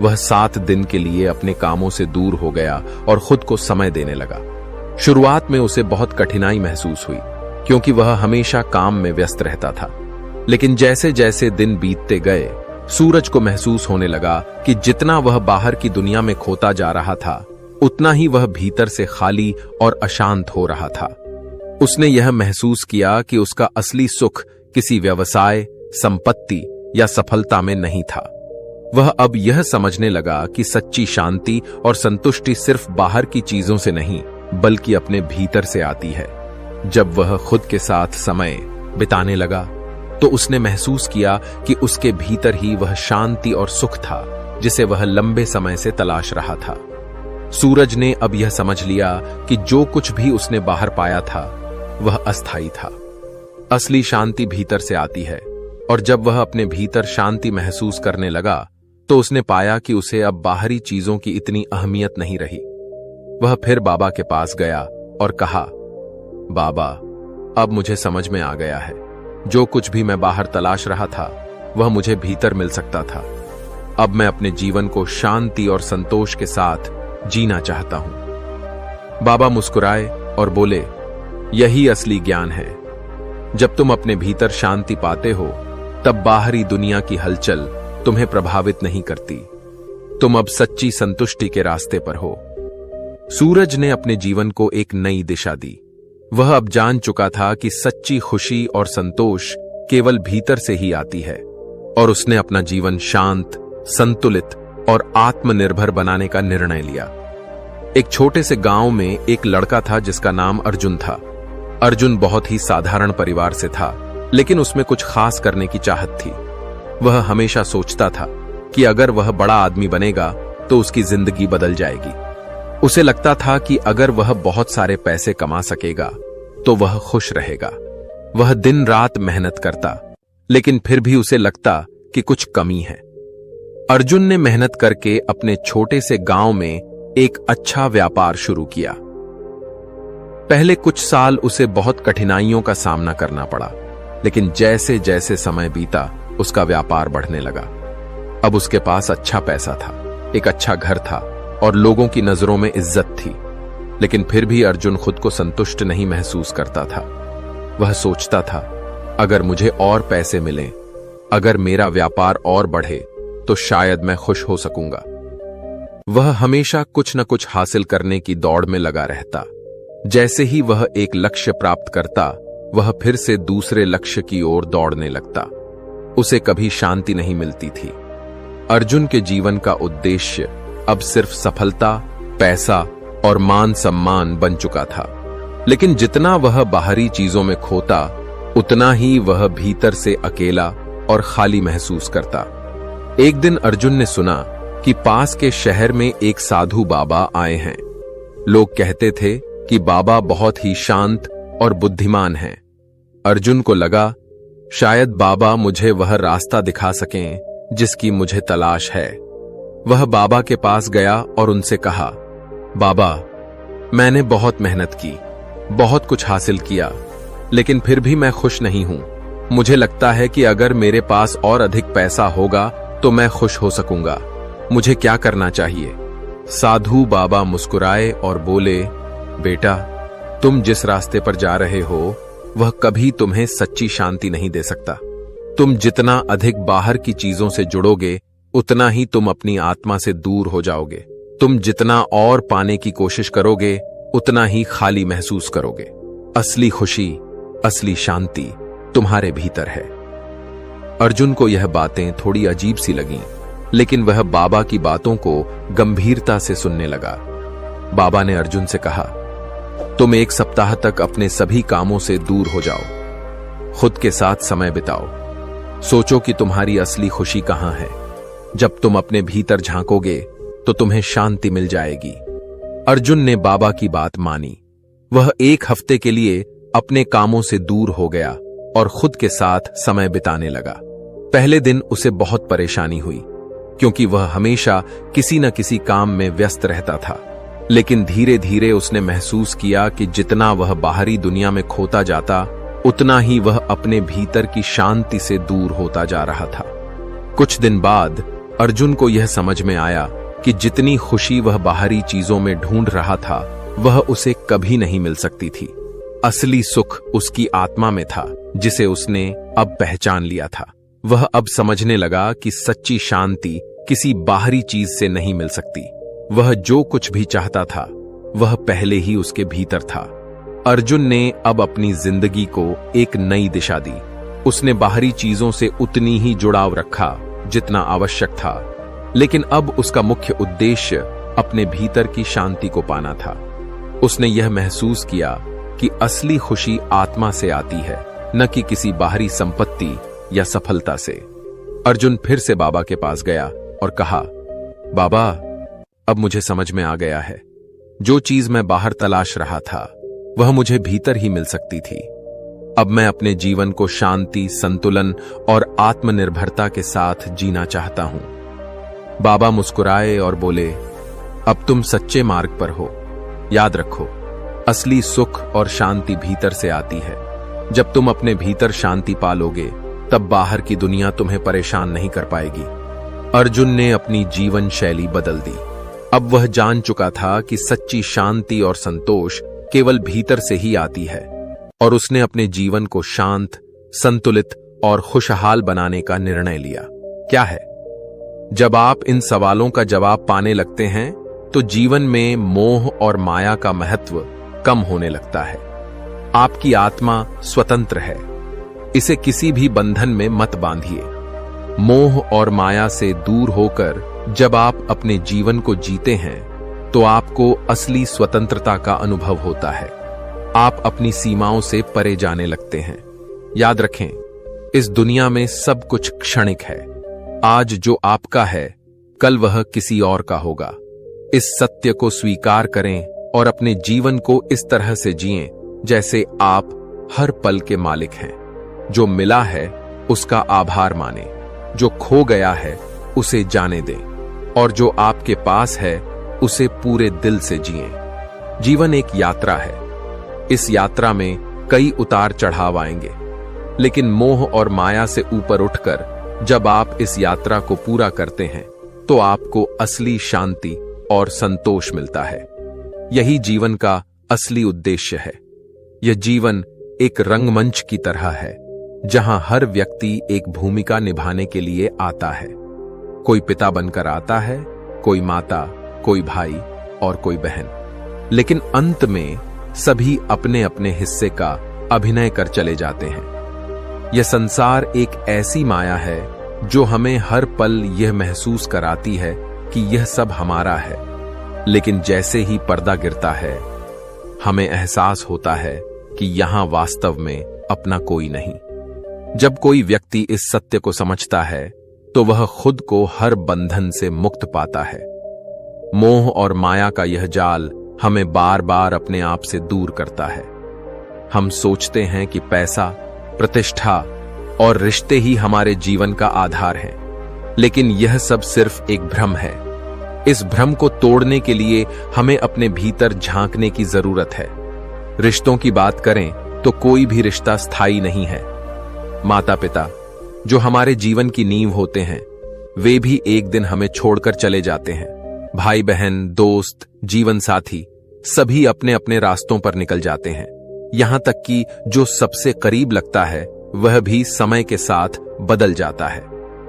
वह 7 दिन के लिए अपने कामों से दूर हो गया और खुद को समय देने लगा। शुरुआत में उसे बहुत कठिनाई महसूस हुई, क्योंकि वह हमेशा काम में व्यस्त रहता था। लेकिन जैसे जैसे दिन बीतते गए, सूरज को महसूस होने लगा कि जितना वह बाहर की दुनिया में खोता जा रहा था, उतना ही वह भीतर से खाली और अशांत हो रहा था। उसने यह महसूस किया कि उसका असली सुख किसी व्यवसाय, संपत्ति या सफलता में नहीं था। वह अब यह समझने लगा कि सच्ची शांति और संतुष्टि सिर्फ बाहर की चीजों से नहीं, बल्कि अपने भीतर से आती है। जब वह खुद के साथ समय बिताने लगा, तो उसने महसूस किया कि उसके भीतर ही वह शांति और सुख था जिसे वह लंबे समय से तलाश रहा था। सूरज ने अब यह समझ लिया कि जो कुछ भी उसने बाहर पाया था, वह अस्थायी था। असली शांति भीतर से आती है, और जब वह अपने भीतर शांति महसूस करने लगा, तो उसने पाया कि उसे अब बाहरी चीजों की इतनी अहमियत नहीं रही। वह फिर बाबा के पास गया और कहा, बाबा, अब मुझे समझ में आ गया है, जो कुछ भी मैं बाहर तलाश रहा था, वह मुझे भीतर मिल सकता था। अब मैं अपने जीवन को शांति और संतोष के साथ जीना चाहता हूं। बाबा मुस्कुराए और बोले, यही असली ज्ञान है। जब तुम अपने भीतर शांति पाते हो, तब बाहरी दुनिया की हलचल तुम्हें प्रभावित नहीं करती। तुम अब सच्ची संतुष्टि के रास्ते पर हो। सूरज ने अपने जीवन को एक नई दिशा दी। वह अब जान चुका था कि सच्ची खुशी और संतोष केवल भीतर से ही आती है, और उसने अपना जीवन शांत, संतुलित और आत्मनिर्भर बनाने का निर्णय लिया। एक छोटे से गांव में एक लड़का था जिसका नाम अर्जुन था। अर्जुन बहुत ही साधारण परिवार से था, लेकिन उसमें कुछ खास करने की चाहत थी। वह हमेशा सोचता था कि अगर वह बड़ा आदमी बनेगा तो उसकी जिंदगी बदल जाएगी। उसे लगता था कि अगर वह बहुत सारे पैसे कमा सकेगा तो वह खुश रहेगा। वह दिन रात मेहनत करता, लेकिन फिर भी उसे लगता कि कुछ कमी है। अर्जुन ने मेहनत करके अपने छोटे से गांव में एक अच्छा व्यापार शुरू किया। पहले कुछ साल उसे बहुत कठिनाइयों का सामना करना पड़ा, लेकिन जैसे जैसे समय बीता, उसका व्यापार बढ़ने लगा। अब उसके पास अच्छा पैसा था, एक अच्छा घर था और लोगों की नजरों में इज्जत थी। लेकिन फिर भी अर्जुन खुद को संतुष्ट नहीं महसूस करता था। वह सोचता था, अगर मुझे और पैसे मिलें, अगर मेरा व्यापार और बढ़े, तो शायद मैं खुश हो सकूंगा। वह हमेशा कुछ न कुछ हासिल करने की दौड़ में लगा रहता। जैसे ही वह एक लक्ष्य प्राप्त करता, वह फिर से दूसरे लक्ष्य की ओर दौड़ने लगता। उसे कभी शांति नहीं मिलती थी। अर्जुन के जीवन का उद्देश्य अब सिर्फ सफलता, पैसा और मान सम्मान बन चुका था। लेकिन जितना वह बाहरी चीजों में खोता, उतना ही वह भीतर से अकेला और खाली महसूस करता। एक दिन अर्जुन ने सुना कि पास के शहर में एक साधु बाबा आए हैं। लोग कहते थे कि बाबा बहुत ही शांत और बुद्धिमान हैं। अर्जुन को लगा, शायद बाबा मुझे वह रास्ता दिखा सकें जिसकी मुझे तलाश है। वह बाबा के पास गया और उनसे कहा, बाबा, मैंने बहुत मेहनत की, बहुत कुछ हासिल किया, लेकिन फिर भी मैं खुश नहीं हूं। मुझे लगता है कि अगर मेरे पास और अधिक पैसा होगा तो मैं खुश हो सकूंगा। मुझे क्या करना चाहिए? साधु बाबा मुस्कुराए और बोले, बेटा, तुम जिस रास्ते पर जा रहे हो, वह कभी तुम्हें सच्ची शांति नहीं दे सकता। तुम जितना अधिक बाहर की चीजों से जुड़ोगे, उतना ही तुम अपनी आत्मा से दूर हो जाओगे। तुम जितना और पाने की कोशिश करोगे, उतना ही खाली महसूस करोगे। असली खुशी, असली शांति तुम्हारे भीतर है। अर्जुन को यह बातें थोड़ी अजीब सी लगीं, लेकिन वह बाबा की बातों को गंभीरता से सुनने लगा। बाबा ने अर्जुन से कहा, तुम एक सप्ताह तक अपने सभी कामों से दूर हो जाओ, खुद के साथ समय बिताओ, सोचो कि तुम्हारी असली खुशी कहां है। जब तुम अपने भीतर झांकोगे तो तुम्हें शांति मिल जाएगी। अर्जुन ने बाबा की बात मानी। वह एक हफ्ते के लिए अपने कामों से दूर हो गया और खुद के साथ समय बिताने लगा। पहले दिन उसे बहुत परेशानी हुई, क्योंकि वह हमेशा किसी न किसी काम में व्यस्त रहता था। लेकिन धीरे धीरे उसने महसूस किया कि जितना वह बाहरी दुनिया में खोता जाता, उतना ही वह अपने भीतर की शांति से दूर होता जा रहा था। कुछ दिन बाद अर्जुन को यह समझ में आया कि जितनी खुशी वह बाहरी चीजों में ढूंढ रहा था, वह उसे कभी नहीं मिल सकती थी। असली सुख उसकी आत्मा में था, जिसे उसने अब पहचान लिया था। वह अब समझने लगा कि सच्ची शांति किसी बाहरी चीज से नहीं मिल सकती। वह जो कुछ भी चाहता था वह पहले ही उसके भीतर था। अर्जुन ने अब अपनी जिंदगी को एक नई दिशा दी। उसने बाहरी चीजों से उतनी ही जुड़ाव रखा जितना आवश्यक था, लेकिन अब उसका मुख्य उद्देश्य अपने भीतर की शांति को पाना था। उसने यह महसूस किया कि असली खुशी आत्मा से आती है, न कि किसी बाहरी संपत्ति या सफलता से। अर्जुन फिर से बाबा के पास गया और कहा, बाबा, अब मुझे समझ में आ गया है, जो चीज मैं बाहर तलाश रहा था वह मुझे भीतर ही मिल सकती थी। अब मैं अपने जीवन को शांति, संतुलन और आत्मनिर्भरता के साथ जीना चाहता हूं। बाबा मुस्कुराए और बोले, अब तुम सच्चे मार्ग पर हो। याद रखो, असली सुख और शांति भीतर से आती है। जब तुम अपने भीतर शांति पालोगे, तब बाहर की दुनिया तुम्हें परेशान नहीं कर पाएगी। अर्जुन ने अपनी जीवन शैली बदल दी। अब वह जान चुका था कि सच्ची शांति और संतोष केवल भीतर से ही आती है, और उसने अपने जीवन को शांत, संतुलित और खुशहाल बनाने का निर्णय लिया। क्या है? जब आप इन सवालों का जवाब पाने लगते हैं तो जीवन में मोह और माया का महत्व कम होने लगता है। आपकी आत्मा स्वतंत्र है, इसे किसी भी बंधन में मत बांधिए। मोह और माया से दूर होकर जब आप अपने जीवन को जीते हैं तो आपको असली स्वतंत्रता का अनुभव होता है। आप अपनी सीमाओं से परे जाने लगते हैं। याद रखें, इस दुनिया में सब कुछ क्षणिक है। आज जो आपका है, कल वह किसी और का होगा। इस सत्य को स्वीकार करें और अपने जीवन को इस तरह से जिएं जैसे आप हर पल के मालिक हैं। जो मिला है उसका आभार मानें, जो खो गया है उसे जाने दें, और जो आपके पास है उसे पूरे दिल से जिएं। जीवन एक यात्रा है। इस यात्रा में कई उतार चढ़ाव आएंगे, लेकिन मोह और माया से ऊपर उठकर जब आप इस यात्रा को पूरा करते हैं तो आपको असली शांति और संतोष मिलता है। यही जीवन का असली उद्देश्य है। यह जीवन एक रंगमंच की तरह है, जहां हर व्यक्ति एक भूमिका निभाने के लिए आता है। कोई पिता बनकर आता है, कोई माता, कोई भाई और कोई बहन, लेकिन अंत में सभी अपने अपने हिस्से का अभिनय कर चले जाते हैं। यह संसार एक ऐसी माया है जो हमें हर पल यह महसूस कराती है कि यह सब हमारा है, लेकिन जैसे ही पर्दा गिरता है हमें एहसास होता है कि यहां वास्तव में अपना कोई नहीं। जब कोई व्यक्ति इस सत्य को समझता है तो वह खुद को हर बंधन से मुक्त पाता है। मोह और माया का यह जाल हमें बार बार अपने आप से दूर करता है। हम सोचते हैं कि पैसा, प्रतिष्ठा और रिश्ते ही हमारे जीवन का आधार हैं, लेकिन यह सब सिर्फ एक भ्रम है। इस भ्रम को तोड़ने के लिए हमें अपने भीतर झांकने की जरूरत है। रिश्तों की बात करें तो कोई भी रिश्ता स्थायी नहीं है। माता पिता, जो हमारे जीवन की नींव होते हैं, वे भी एक दिन हमें छोड़कर चले जाते हैं। भाई बहन, दोस्त, जीवन साथी, सभी अपने अपने रास्तों पर निकल जाते हैं। यहां तक कि जो सबसे करीब लगता है वह भी समय के साथ बदल जाता है।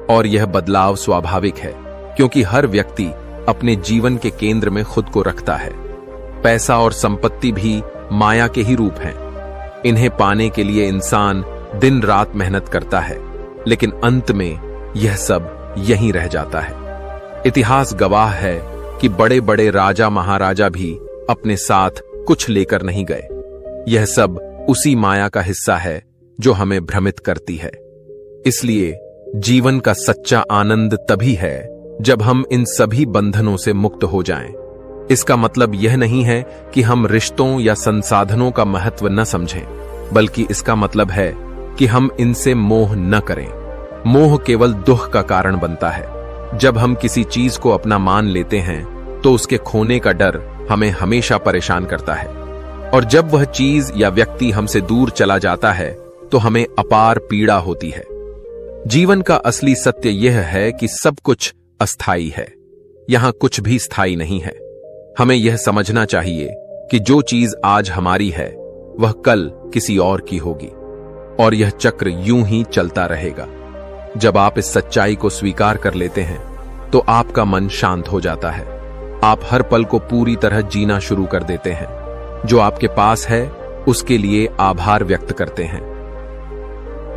और यह बदलाव स्वाभाविक है, क्योंकि हर व्यक्ति अपने जीवन के केंद्र में खुद को रखता है। पैसा और संपत्ति भी माया के ही रूप हैं। इन्हें पाने के लिए इंसान दिन रात मेहनत करता है, लेकिन अंत में यह सब यहीं रह जाता है। इतिहास गवाह है कि बड़े बड़े राजा महाराजा भी अपने साथ कुछ लेकर नहीं गए। यह सब उसी माया का हिस्सा है जो हमें भ्रमित करती है। इसलिए जीवन का सच्चा आनंद तभी है जब हम इन सभी बंधनों से मुक्त हो जाएं। इसका मतलब यह नहीं है कि हम रिश्तों या संसाधनों का महत्व न समझें, बल्कि इसका मतलब है कि हम इनसे मोह न करें। मोह केवल दुख का कारण बनता है। जब हम किसी चीज को अपना मान लेते हैं तो उसके खोने का डर हमें हमेशा परेशान करता है, और जब वह चीज या व्यक्ति हमसे दूर चला जाता है तो हमें अपार पीड़ा होती है। जीवन का असली सत्य यह है कि सब कुछ अस्थायी है। यहां कुछ भी स्थायी नहीं है। हमें यह समझना चाहिए कि जो चीज आज हमारी है वह कल किसी और की होगी, और यह चक्र यूं ही चलता रहेगा। जब आप इस सच्चाई को स्वीकार कर लेते हैं तो आपका मन शांत हो जाता है। आप हर पल को पूरी तरह जीना शुरू कर देते हैं। जो आपके पास है उसके लिए आभार व्यक्त करते हैं,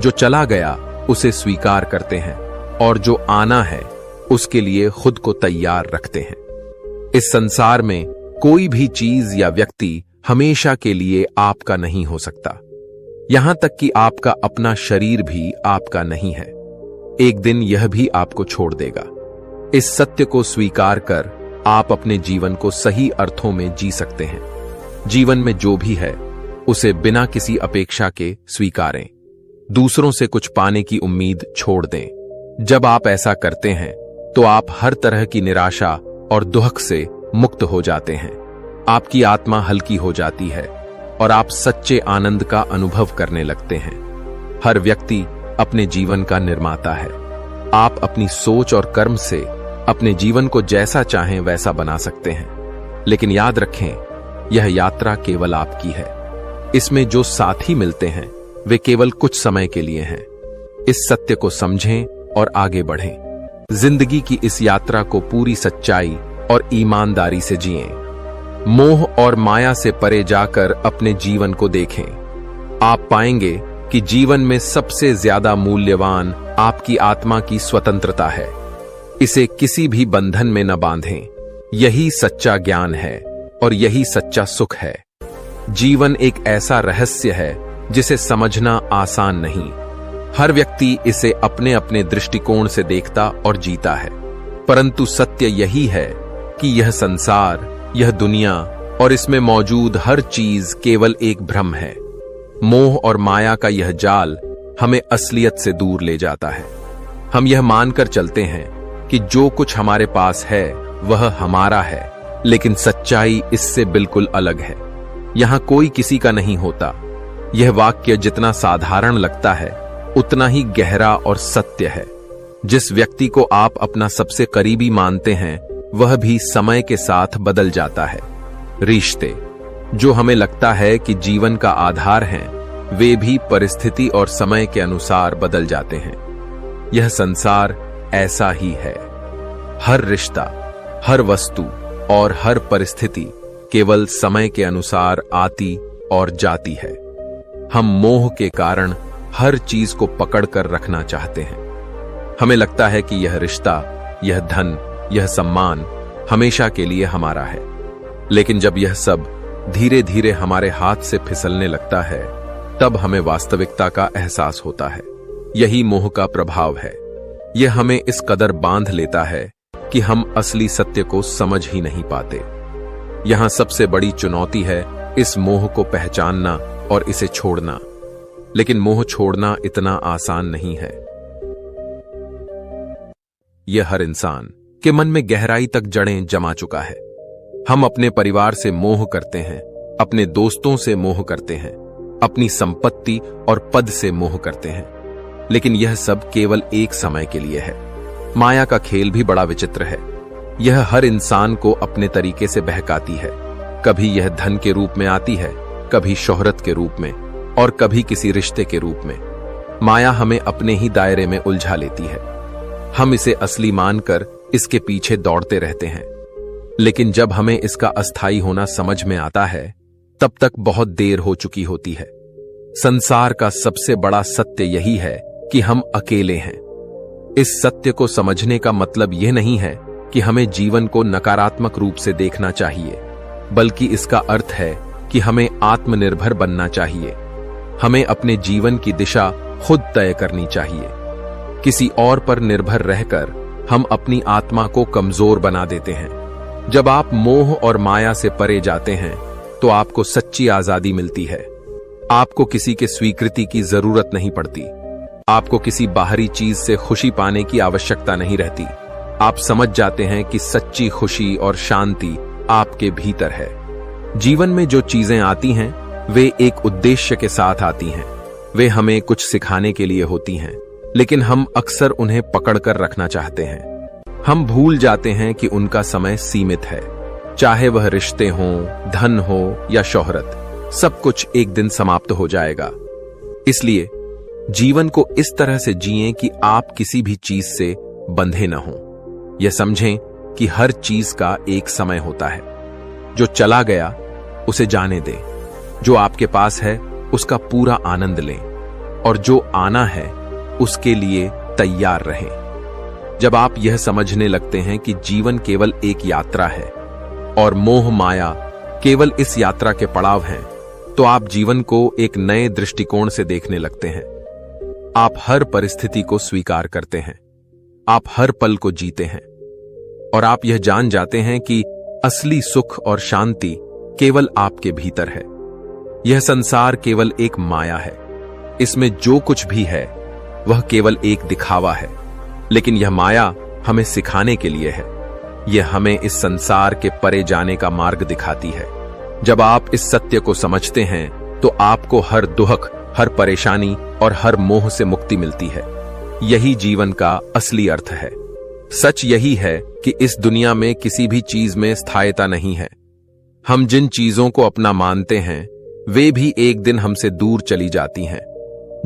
जो चला गया उसे स्वीकार करते हैं, और जो आना है उसके लिए खुद को तैयार रखते हैं। इस संसार में कोई भी चीज या व्यक्ति हमेशा के लिए आपका नहीं हो सकता। यहां तक कि आपका अपना शरीर भी आपका नहीं है। एक दिन यह भी आपको छोड़ देगा। इस सत्य को स्वीकार कर आप अपने जीवन को सही अर्थों में जी सकते हैं। जीवन में जो भी है उसे बिना किसी अपेक्षा के स्वीकारें। दूसरों से कुछ पाने की उम्मीद छोड़ दें। जब आप ऐसा करते हैं तो आप हर तरह की निराशा और दुख से मुक्त हो जाते हैं। आपकी आत्मा हल्की हो जाती है और आप सच्चे आनंद का अनुभव करने लगते हैं। हर व्यक्ति अपने जीवन का निर्माता है। आप अपनी सोच और कर्म से अपने जीवन को जैसा चाहें वैसा बना सकते हैं। लेकिन याद रखें, यह यात्रा केवल आपकी है। इसमें जो साथी मिलते हैं वे केवल कुछ समय के लिए हैं। इस सत्य को समझें और आगे बढ़ें। जिंदगी की इस यात्रा को पूरी सच्चाई और ईमानदारी से जिएं। मोह और माया से परे जाकर अपने जीवन को देखें। आप पाएंगे कि जीवन में सबसे ज्यादा मूल्यवान आपकी आत्मा की स्वतंत्रता है। इसे किसी भी बंधन में न बांधें। यही सच्चा ज्ञान है और यही सच्चा सुख है। जीवन एक ऐसा रहस्य है जिसे समझना आसान नहीं। हर व्यक्ति इसे अपने अपने दृष्टिकोण से देखता और जीता है, परंतु सत्य यही है कि यह संसार, यह दुनिया और इसमें मौजूद हर चीज केवल एक भ्रम है। मोह और माया का यह जाल हमें असलियत से दूर ले जाता है। हम यह मानकर चलते हैं कि जो कुछ हमारे पास है वह हमारा है, लेकिन सच्चाई इससे बिल्कुल अलग है। यहां कोई किसी का नहीं होता। यह वाक्य जितना साधारण लगता है उतना ही गहरा और सत्य है। जिस व्यक्ति को आप अपना सबसे करीबी मानते हैं वह भी समय के साथ बदल जाता है। रिश्ते जो हमें लगता है कि जीवन का आधार हैं, वे भी परिस्थिति और समय के अनुसार बदल जाते हैं। यह संसार ऐसा ही है। हर रिश्ता, हर वस्तु और हर परिस्थिति केवल समय के अनुसार आती और जाती है। हम मोह के कारण हर चीज को पकड़कर रखना चाहते हैं। हमें लगता है कि यह रिश्ता, यह धन, यह सम्मान हमेशा के लिए हमारा है। लेकिन जब यह सब धीरे धीरे हमारे हाथ से फिसलने लगता है, तब हमें वास्तविकता का एहसास होता है। यही मोह का प्रभाव है। यह हमें इस कदर बांध लेता है कि हम असली सत्य को समझ ही नहीं पाते। यहां सबसे बड़ी चुनौती है इस मोह को पहचानना और इसे छोड़ना। लेकिन मोह छोड़ना इतना आसान नहीं है। यह हर इंसान के मन में गहराई तक जड़ें जमा चुका है। हम अपने परिवार से मोह करते हैं, अपने दोस्तों से मोह करते हैं, अपनी संपत्ति और पद से मोह करते हैं। लेकिन यह सब केवल एक समय के लिए है। माया का खेल भी बड़ा विचित्र है। यह हर इंसान को अपने तरीके से बहकाती है। कभी यह धन के रूप में आती है, कभी शोहरत के रूप में, और कभी किसी रिश्ते के रूप में। माया हमें अपने ही दायरे में उलझा लेती है। हम इसे असली मानकर इसके पीछे दौड़ते रहते हैं। लेकिन जब हमें इसका अस्थायी होना समझ में आता है, तब तक बहुत देर हो चुकी होती है। संसार का सबसे बड़ा सत्य यही है कि हम अकेले हैं। इस सत्य को समझने का मतलब यह नहीं है कि हमें जीवन को नकारात्मक रूप से देखना चाहिए, बल्कि इसका अर्थ है कि हमें आत्मनिर्भर बनना चाहिए। हमें अपने जीवन की दिशा खुद तय करनी चाहिए। किसी और पर निर्भर रहकर हम अपनी आत्मा को कमजोर बना देते हैं। जब आप मोह और माया से परे जाते हैं तो आपको सच्ची आजादी मिलती है। आपको किसी के स्वीकृति की जरूरत नहीं पड़ती। आपको किसी बाहरी चीज से खुशी पाने की आवश्यकता नहीं रहती। आप समझ जाते हैं कि सच्ची खुशी और शांति आपके भीतर है। जीवन में जो चीजें आती हैं वे एक उद्देश्य के साथ आती हैं। वे हमें कुछ सिखाने के लिए होती हैं, लेकिन हम अक्सर उन्हें पकड़कर रखना चाहते हैं। हम भूल जाते हैं कि उनका समय सीमित है। चाहे वह रिश्ते हों, धन हो या शोहरत, सब कुछ एक दिन समाप्त हो जाएगा। इसलिए जीवन को इस तरह से जिएं कि आप किसी भी चीज से बंधे न हों। यह समझें कि हर चीज का एक समय होता है। जो चला गया उसे जाने दें, जो आपके पास है उसका पूरा आनंद लें, और जो आना है उसके लिए तैयार रहें। जब आप यह समझने लगते हैं कि जीवन केवल एक यात्रा है और मोह माया केवल इस यात्रा के पड़ाव हैं, तो आप जीवन को एक नए दृष्टिकोण से देखने लगते हैं। आप हर परिस्थिति को स्वीकार करते हैं, आप हर पल को जीते हैं, और आप यह जान जाते हैं कि असली सुख और शांति केवल आपके भीतर है। यह संसार केवल एक माया है। इसमें जो कुछ भी है वह केवल एक दिखावा है, लेकिन यह माया हमें सिखाने के लिए है। यह हमें इस संसार के परे जाने का मार्ग दिखाती है। जब आप इस सत्य को समझते हैं तो आपको हर दुख, हर परेशानी और हर मोह से मुक्ति मिलती है। यही जीवन का असली अर्थ है। सच यही है कि इस दुनिया में किसी भी चीज में स्थायिता नहीं है। हम जिन चीजों को अपना मानते हैं वे भी एक दिन हमसे दूर चली जाती हैं।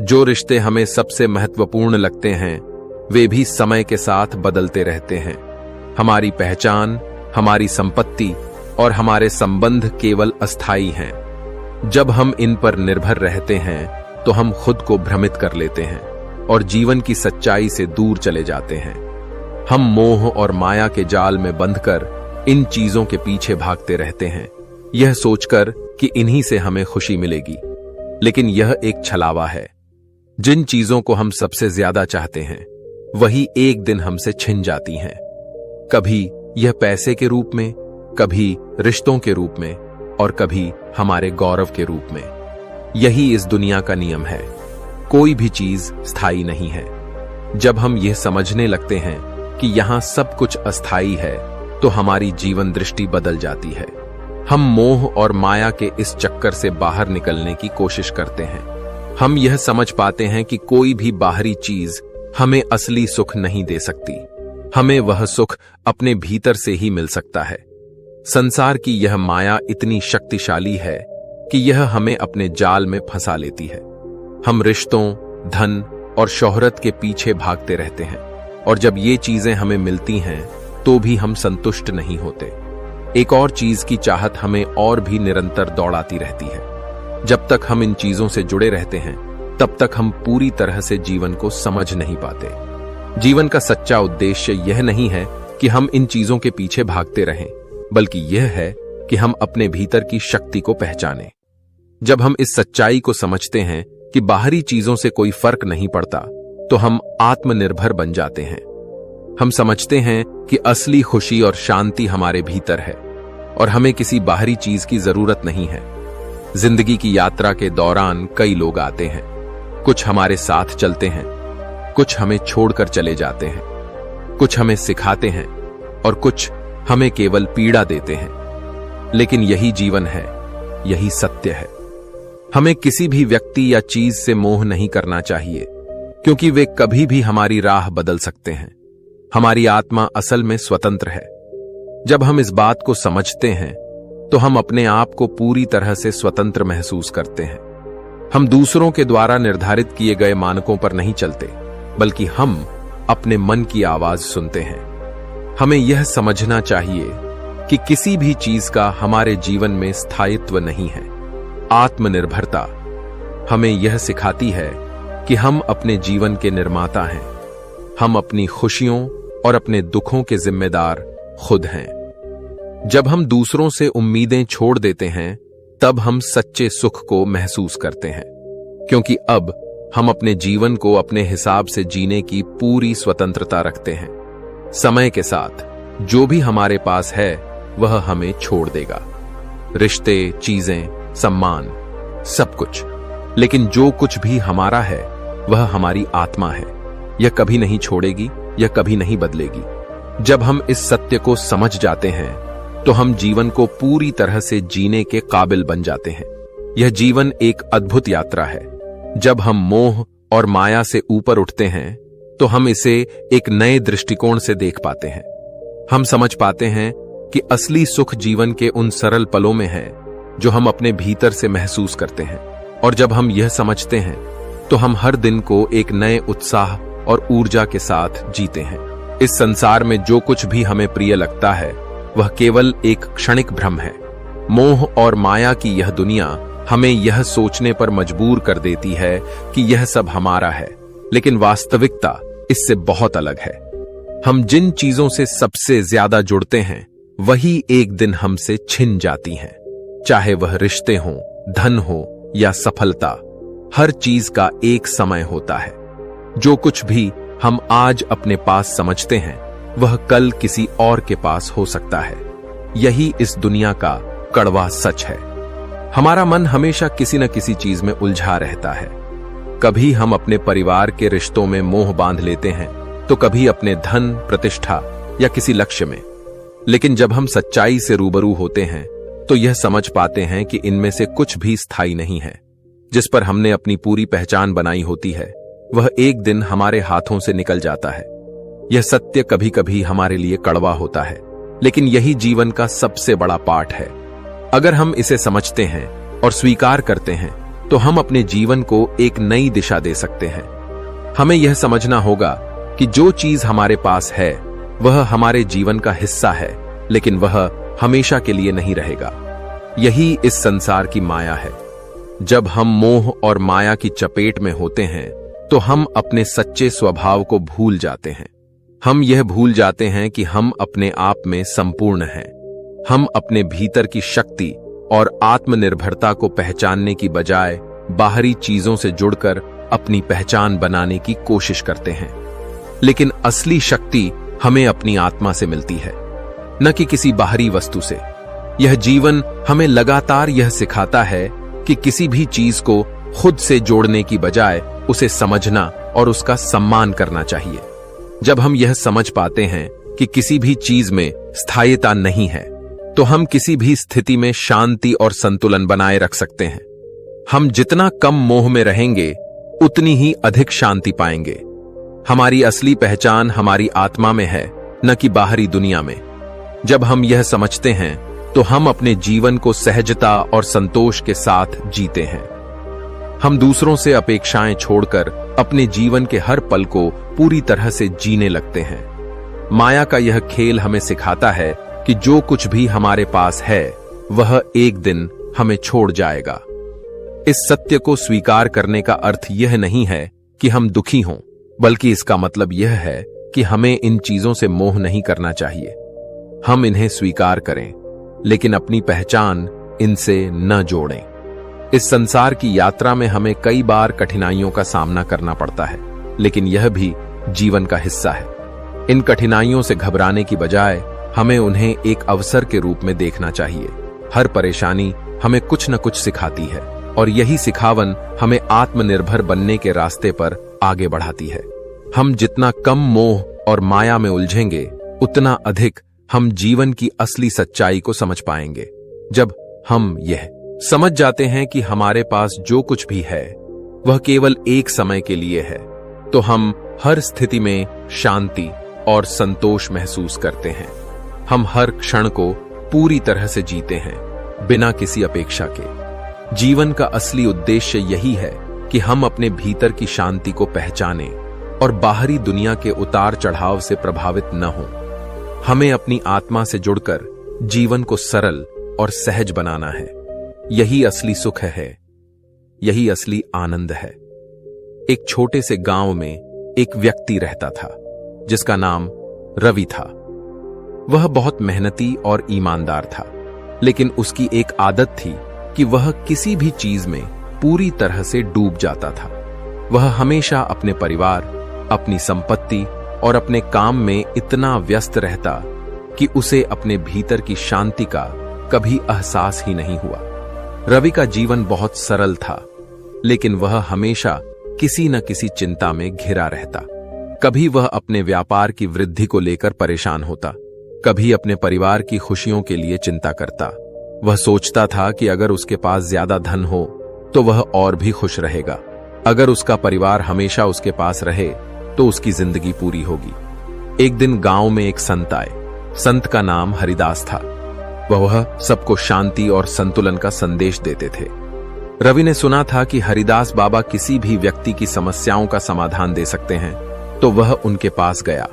जो रिश्ते हमें सबसे महत्वपूर्ण लगते हैं वे भी समय के साथ बदलते रहते हैं। हमारी पहचान, हमारी संपत्ति और हमारे संबंध केवल अस्थायी हैं। जब हम इन पर निर्भर रहते हैं तो हम खुद को भ्रमित कर लेते हैं और जीवन की सच्चाई से दूर चले जाते हैं। हम मोह और माया के जाल में बंधकर इन चीजों के पीछे भागते रहते हैं, यह सोचकर कि इन्हीं से हमें खुशी मिलेगी। लेकिन यह एक छलावा है। जिन चीजों को हम सबसे ज्यादा चाहते हैं वही एक दिन हमसे छिन जाती हैं। कभी यह पैसे के रूप में, कभी रिश्तों के रूप में, और कभी हमारे गौरव के रूप में। यही इस दुनिया का नियम है। कोई भी चीज स्थायी नहीं है। जब हम यह समझने लगते हैं कि यहां सब कुछ अस्थायी है तो हमारी जीवन दृष्टि बदल जाती है। हम मोह और माया के इस चक्कर से बाहर निकलने की कोशिश करते हैं। हम यह समझ पाते हैं कि कोई भी बाहरी चीज हमें असली सुख नहीं दे सकती। हमें वह सुख अपने भीतर से ही मिल सकता है। संसार की यह माया इतनी शक्तिशाली है कि यह हमें अपने जाल में फंसा लेती है। हम रिश्तों, धन और शोहरत के पीछे भागते रहते हैं, और जब ये चीजें हमें मिलती हैं तो भी हम संतुष्ट नहीं होते। एक और चीज की चाहत हमें और भी निरंतर दौड़ाती रहती है। जब तक हम इन चीजों से जुड़े रहते हैं तब तक हम पूरी तरह से जीवन को समझ नहीं पाते। जीवन का सच्चा उद्देश्य यह नहीं है कि हम इन चीजों के पीछे भागते रहें, बल्कि यह है कि हम अपने भीतर की शक्ति को पहचानें। जब हम इस सच्चाई को समझते हैं कि बाहरी चीजों से कोई फर्क नहीं पड़ता, तो हम आत्मनिर्भर बन जाते हैं। हम समझते हैं कि असली खुशी और शांति हमारे भीतर है और हमें किसी बाहरी चीज की जरूरत नहीं है। जिंदगी की यात्रा के दौरान कई लोग आते हैं, कुछ हमारे साथ चलते हैं, कुछ हमें छोड़कर चले जाते हैं, कुछ हमें सिखाते हैं और कुछ हमें केवल पीड़ा देते हैं। लेकिन यही जीवन है, यही सत्य है। हमें किसी भी व्यक्ति या चीज से मोह नहीं करना चाहिए, क्योंकि वे कभी भी हमारी राह बदल सकते हैं। हमारी आत्मा असल में स्वतंत्र है। जब हम इस बात को समझते हैं तो हम अपने आप को पूरी तरह से स्वतंत्र महसूस करते हैं। हम दूसरों के द्वारा निर्धारित किए गए मानकों पर नहीं चलते, बल्कि हम अपने मन की आवाज सुनते हैं। हमें यह समझना चाहिए कि किसी भी चीज का हमारे जीवन में स्थायित्व नहीं है। आत्मनिर्भरता हमें यह सिखाती है कि हम अपने जीवन के निर्माता हैं। हम अपनी खुशियों और अपने दुखों के जिम्मेदार खुद हैं। जब हम दूसरों से उम्मीदें छोड़ देते हैं तब हम सच्चे सुख को महसूस करते हैं, क्योंकि अब हम अपने जीवन को अपने हिसाब से जीने की पूरी स्वतंत्रता रखते हैं। समय के साथ जो भी हमारे पास है वह हमें छोड़ देगा, रिश्ते, चीजें, सम्मान, सब कुछ। लेकिन जो कुछ भी हमारा है वह हमारी आत्मा है। यह कभी नहीं छोड़ेगी, यह कभी नहीं बदलेगी। जब हम इस सत्य को समझ जाते हैं तो हम जीवन को पूरी तरह से जीने के काबिल बन जाते हैं। यह जीवन एक अद्भुत यात्रा है। जब हम मोह और माया से ऊपर उठते हैं तो हम इसे एक नए दृष्टिकोण से देख पाते हैं। हम समझ पाते हैं कि असली सुख जीवन के उन सरल पलों में है जो हम अपने भीतर से महसूस करते हैं। और जब हम यह समझते हैं तो हम हर दिन को एक नए उत्साह और ऊर्जा के साथ जीते हैं। इस संसार में जो कुछ भी हमें प्रिय लगता है वह केवल एक क्षणिक भ्रम है। मोह और माया की यह दुनिया हमें यह सोचने पर मजबूर कर देती है कि यह सब हमारा है, लेकिन वास्तविकता इससे बहुत अलग है। हम जिन चीजों से सबसे ज्यादा जुड़ते हैं वही एक दिन हमसे छिन जाती हैं, चाहे वह रिश्ते हों, धन हो या सफलता। हर चीज का एक समय होता है। जो कुछ भी हम आज अपने पास समझते हैं वह कल किसी और के पास हो सकता है। यही इस दुनिया का कड़वा सच है। हमारा मन हमेशा किसी न किसी चीज में उलझा रहता है। कभी हम अपने परिवार के रिश्तों में मोह बांध लेते हैं, तो कभी अपने धन, प्रतिष्ठा या किसी लक्ष्य में। लेकिन जब हम सच्चाई से रूबरू होते हैं तो यह समझ पाते हैं कि इनमें से कुछ भी स्थायी नहीं है। जिस पर हमने अपनी पूरी पहचान बनाई होती है वह एक दिन हमारे हाथों से निकल जाता है। यह सत्य कभी कभी हमारे लिए कड़वा होता है, लेकिन यही जीवन का सबसे बड़ा पाठ है। अगर हम इसे समझते हैं और स्वीकार करते हैं तो हम अपने जीवन को एक नई दिशा दे सकते हैं। हमें यह समझना होगा कि जो चीज हमारे पास है वह हमारे जीवन का हिस्सा है, लेकिन वह हमेशा के लिए नहीं रहेगा। यही इस संसार की माया है। जब हम मोह और माया की चपेट में होते हैं तो हम अपने सच्चे स्वभाव को भूल जाते हैं। हम यह भूल जाते हैं कि हम अपने आप में संपूर्ण हैं। हम अपने भीतर की शक्ति और आत्मनिर्भरता को पहचानने की बजाय बाहरी चीजों से जुड़कर अपनी पहचान बनाने की कोशिश करते हैं। लेकिन असली शक्ति हमें अपनी आत्मा से मिलती है, न कि किसी बाहरी वस्तु से। यह जीवन हमें लगातार यह सिखाता है कि किसी भी चीज को खुद से जोड़ने की बजाय उसे समझना और उसका सम्मान करना चाहिए। जब हम यह समझ पाते हैं कि किसी भी चीज में स्थायिता नहीं है तो हम किसी भी स्थिति में शांति और संतुलन बनाए रख सकते हैं। हम जितना कम मोह में रहेंगे उतनी ही अधिक शांति पाएंगे। हमारी असली पहचान हमारी आत्मा में है, न कि बाहरी दुनिया में। जब हम यह समझते हैं तो हम अपने जीवन को सहजता और संतोष के साथ जीते हैं। हम दूसरों से अपेक्षाएं छोड़कर अपने जीवन के हर पल को पूरी तरह से जीने लगते हैं। माया का यह खेल हमें सिखाता है कि जो कुछ भी हमारे पास है वह एक दिन हमें छोड़ जाएगा। इस सत्य को स्वीकार करने का अर्थ यह नहीं है कि हम दुखी हों, बल्कि इसका मतलब यह है कि हमें इन चीजों से मोह नहीं करना चाहिए। हम इन्हें स्वीकार करें, लेकिन अपनी पहचान इनसे न जोड़ें। इस संसार की यात्रा में हमें कई बार कठिनाइयों का सामना करना पड़ता है, लेकिन यह भी जीवन का हिस्सा है। इन कठिनाइयों से घबराने की बजाय हमें उन्हें एक अवसर के रूप में देखना चाहिए। हर परेशानी हमें कुछ न कुछ सिखाती है और यही सिखावन हमें आत्मनिर्भर बनने के रास्ते पर आगे बढ़ाती है। हम जितना कम मोह और माया में उलझेंगे उतना अधिक हम जीवन की असली सच्चाई को समझ पाएंगे। जब हम यह समझ जाते हैं कि हमारे पास जो कुछ भी है वह केवल एक समय के लिए है, तो हम हर स्थिति में शांति और संतोष महसूस करते हैं। हम हर क्षण को पूरी तरह से जीते हैं, बिना किसी अपेक्षा के। जीवन का असली उद्देश्य यही है कि हम अपने भीतर की शांति को पहचानें और बाहरी दुनिया के उतार चढ़ाव से प्रभावित न हों। हमें अपनी आत्मा से जुड़कर जीवन को सरल और सहज बनाना है। यही असली सुख है, यही असली आनंद है। एक छोटे से गांव में एक व्यक्ति रहता था जिसका नाम रवि था। वह बहुत मेहनती और ईमानदार था, लेकिन उसकी एक आदत थी कि वह किसी भी चीज में पूरी तरह से डूब जाता था। वह हमेशा अपने परिवार, अपनी संपत्ति और अपने काम में इतना व्यस्त रहता कि उसे अपने भीतर की शांति का कभी एहसास ही नहीं हुआ। रवि का जीवन बहुत सरल था, लेकिन वह हमेशा किसी न किसी चिंता में घिरा रहता। कभी वह अपने व्यापार की वृद्धि को लेकर परेशान होता, कभी अपने परिवार की खुशियों के लिए चिंता करता। वह सोचता था कि अगर उसके पास ज्यादा धन हो तो वह और भी खुश रहेगा। अगर उसका परिवार हमेशा उसके पास रहे तो उसकी जिंदगी पूरी होगी। एक दिन गांव में एक संत आए। संत का नाम हरिदास था। वह सबको शांति और संतुलन का संदेश देते थे। रवि ने सुना था कि हरिदास बाबा किसी भी व्यक्ति की समस्याओं का समाधान दे सकते हैं, तो वह उनके पास गया।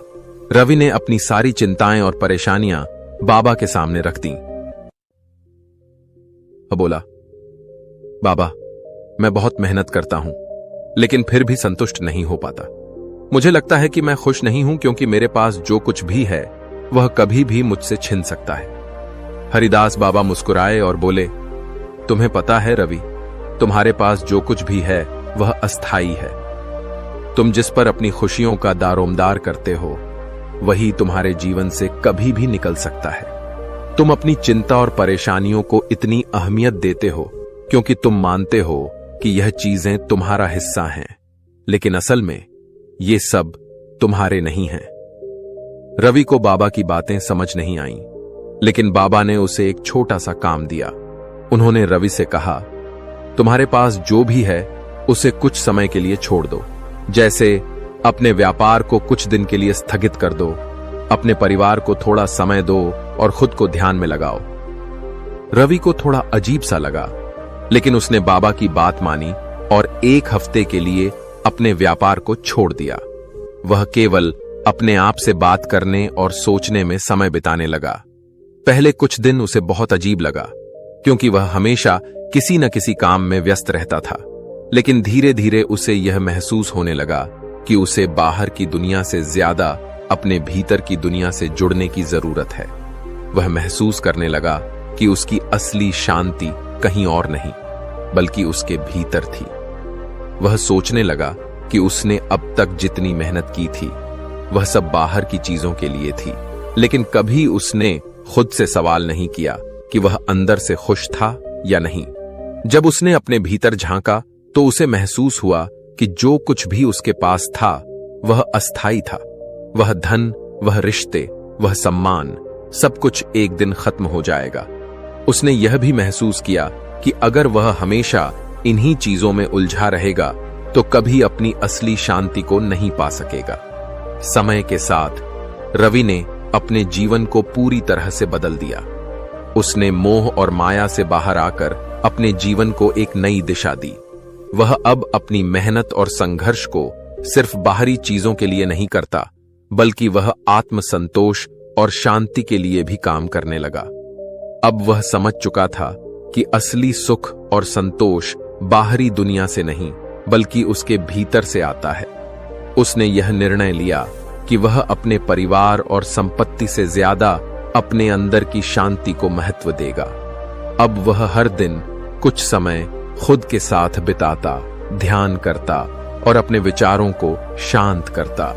रवि ने अपनी सारी चिंताएं और परेशानियां बाबा के सामने रख दी। बोला, बाबा, मैं बहुत मेहनत करता हूं, लेकिन फिर भी संतुष्ट नहीं हो पाता। मुझे लगता है कि मैं खुश नहीं हूं, क्योंकि मेरे पास जो कुछ भी है वह कभी भी मुझसे छिन सकता है। हरिदास बाबा मुस्कुराए और बोले, तुम्हें पता है रवि, तुम्हारे पास जो कुछ भी है वह अस्थाई है। तुम जिस पर अपनी खुशियों का दारोमदार करते हो, वही तुम्हारे जीवन से कभी भी निकल सकता है। तुम अपनी चिंता और परेशानियों को इतनी अहमियत देते हो क्योंकि तुम मानते हो कि यह चीजें तुम्हारा हिस्सा हैं, लेकिन असल में ये सब तुम्हारे नहीं हैं। रवि को बाबा की बातें समझ नहीं आईं, लेकिन बाबा ने उसे एक छोटा सा काम दिया। उन्होंने रवि से कहा, तुम्हारे पास जो भी है उसे कुछ समय के लिए छोड़ दो। जैसे अपने व्यापार को कुछ दिन के लिए स्थगित कर दो, अपने परिवार को थोड़ा समय दो और खुद को ध्यान में लगाओ। रवि को थोड़ा अजीब सा लगा, लेकिन उसने बाबा की बात मानी और 1 हफ्ते के लिए अपने व्यापार को छोड़ दिया। वह केवल अपने आप से बात करने और सोचने में समय बिताने लगा। पहले कुछ दिन उसे बहुत अजीब लगा, क्योंकि वह हमेशा किसी न किसी काम में व्यस्त रहता था। लेकिन धीरे धीरे उसे यह महसूस होने लगा कि उसे बाहर की दुनिया से ज्यादा अपने भीतर की दुनिया से जुड़ने की जरूरत है। वह महसूस करने लगा कि उसकी असली शांति कहीं और नहीं, बल्कि उसके भीतर थी। वह सोचने लगा कि उसने अब तक जितनी मेहनत की थी वह सब बाहर की चीजों के लिए थी, लेकिन कभी उसने खुद से सवाल नहीं किया कि वह अंदर से खुश था या नहीं। जब उसने अपने भीतर झांका तो उसे महसूस हुआ कि जो कुछ भी उसके पास था वह अस्थाई था। वह धन, वह रिश्ते, वह सम्मान, सब कुछ एक दिन खत्म हो जाएगा। उसने यह भी महसूस किया कि अगर वह हमेशा इन्हीं चीजों में उलझा रहेगा तो कभी अपनी असली शांति को नहीं पा सकेगा। समय के साथ रवि ने अपने जीवन को पूरी तरह से बदल दिया। उसने मोह और माया से बाहर आकर अपने जीवन को एक नई दिशा दी। वह अब अपनी मेहनत और संघर्ष को सिर्फ बाहरी चीजों के लिए नहीं करता, बल्कि वह आत्मसंतोष और शांति के लिए भी काम करने लगा। अब वह समझ चुका था कि असली सुख और संतोष बाहरी दुनिया से नहीं, बल्कि उसके भीतर से आता है। उसने यह निर्णय लिया कि वह अपने परिवार और संपत्ति से ज्यादा अपने अंदर की शांति को महत्व देगा। अब वह हर दिन कुछ समय खुद के साथ बिताता, ध्यान करता और अपने विचारों को शांत करता।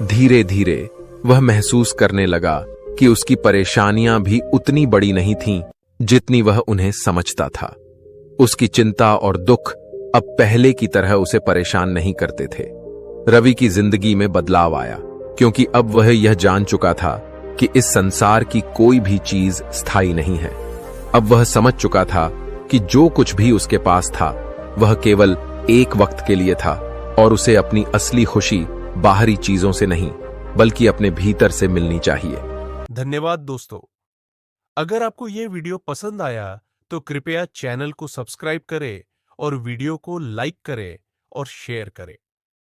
धीरे धीरे वह महसूस करने लगा कि उसकी परेशानियां भी उतनी बड़ी नहीं थीं जितनी वह उन्हें समझता था। उसकी चिंता और दुख अब पहले की तरह उसे परेशान नहीं करते थे। रवि की जिंदगी में बदलाव आया, क्योंकि अब वह यह जान चुका था कि इस संसार की कोई भी चीज स्थायी नहीं है। अब वह समझ चुका था कि जो कुछ भी उसके पास था वह केवल एक वक्त के लिए था और उसे अपनी असली खुशी बाहरी चीजों से नहीं, बल्कि अपने भीतर से मिलनी चाहिए। धन्यवाद दोस्तों। अगर आपको यह वीडियो पसंद आया तो कृपया चैनल को सब्सक्राइब करें और वीडियो को लाइक करें और शेयर करें।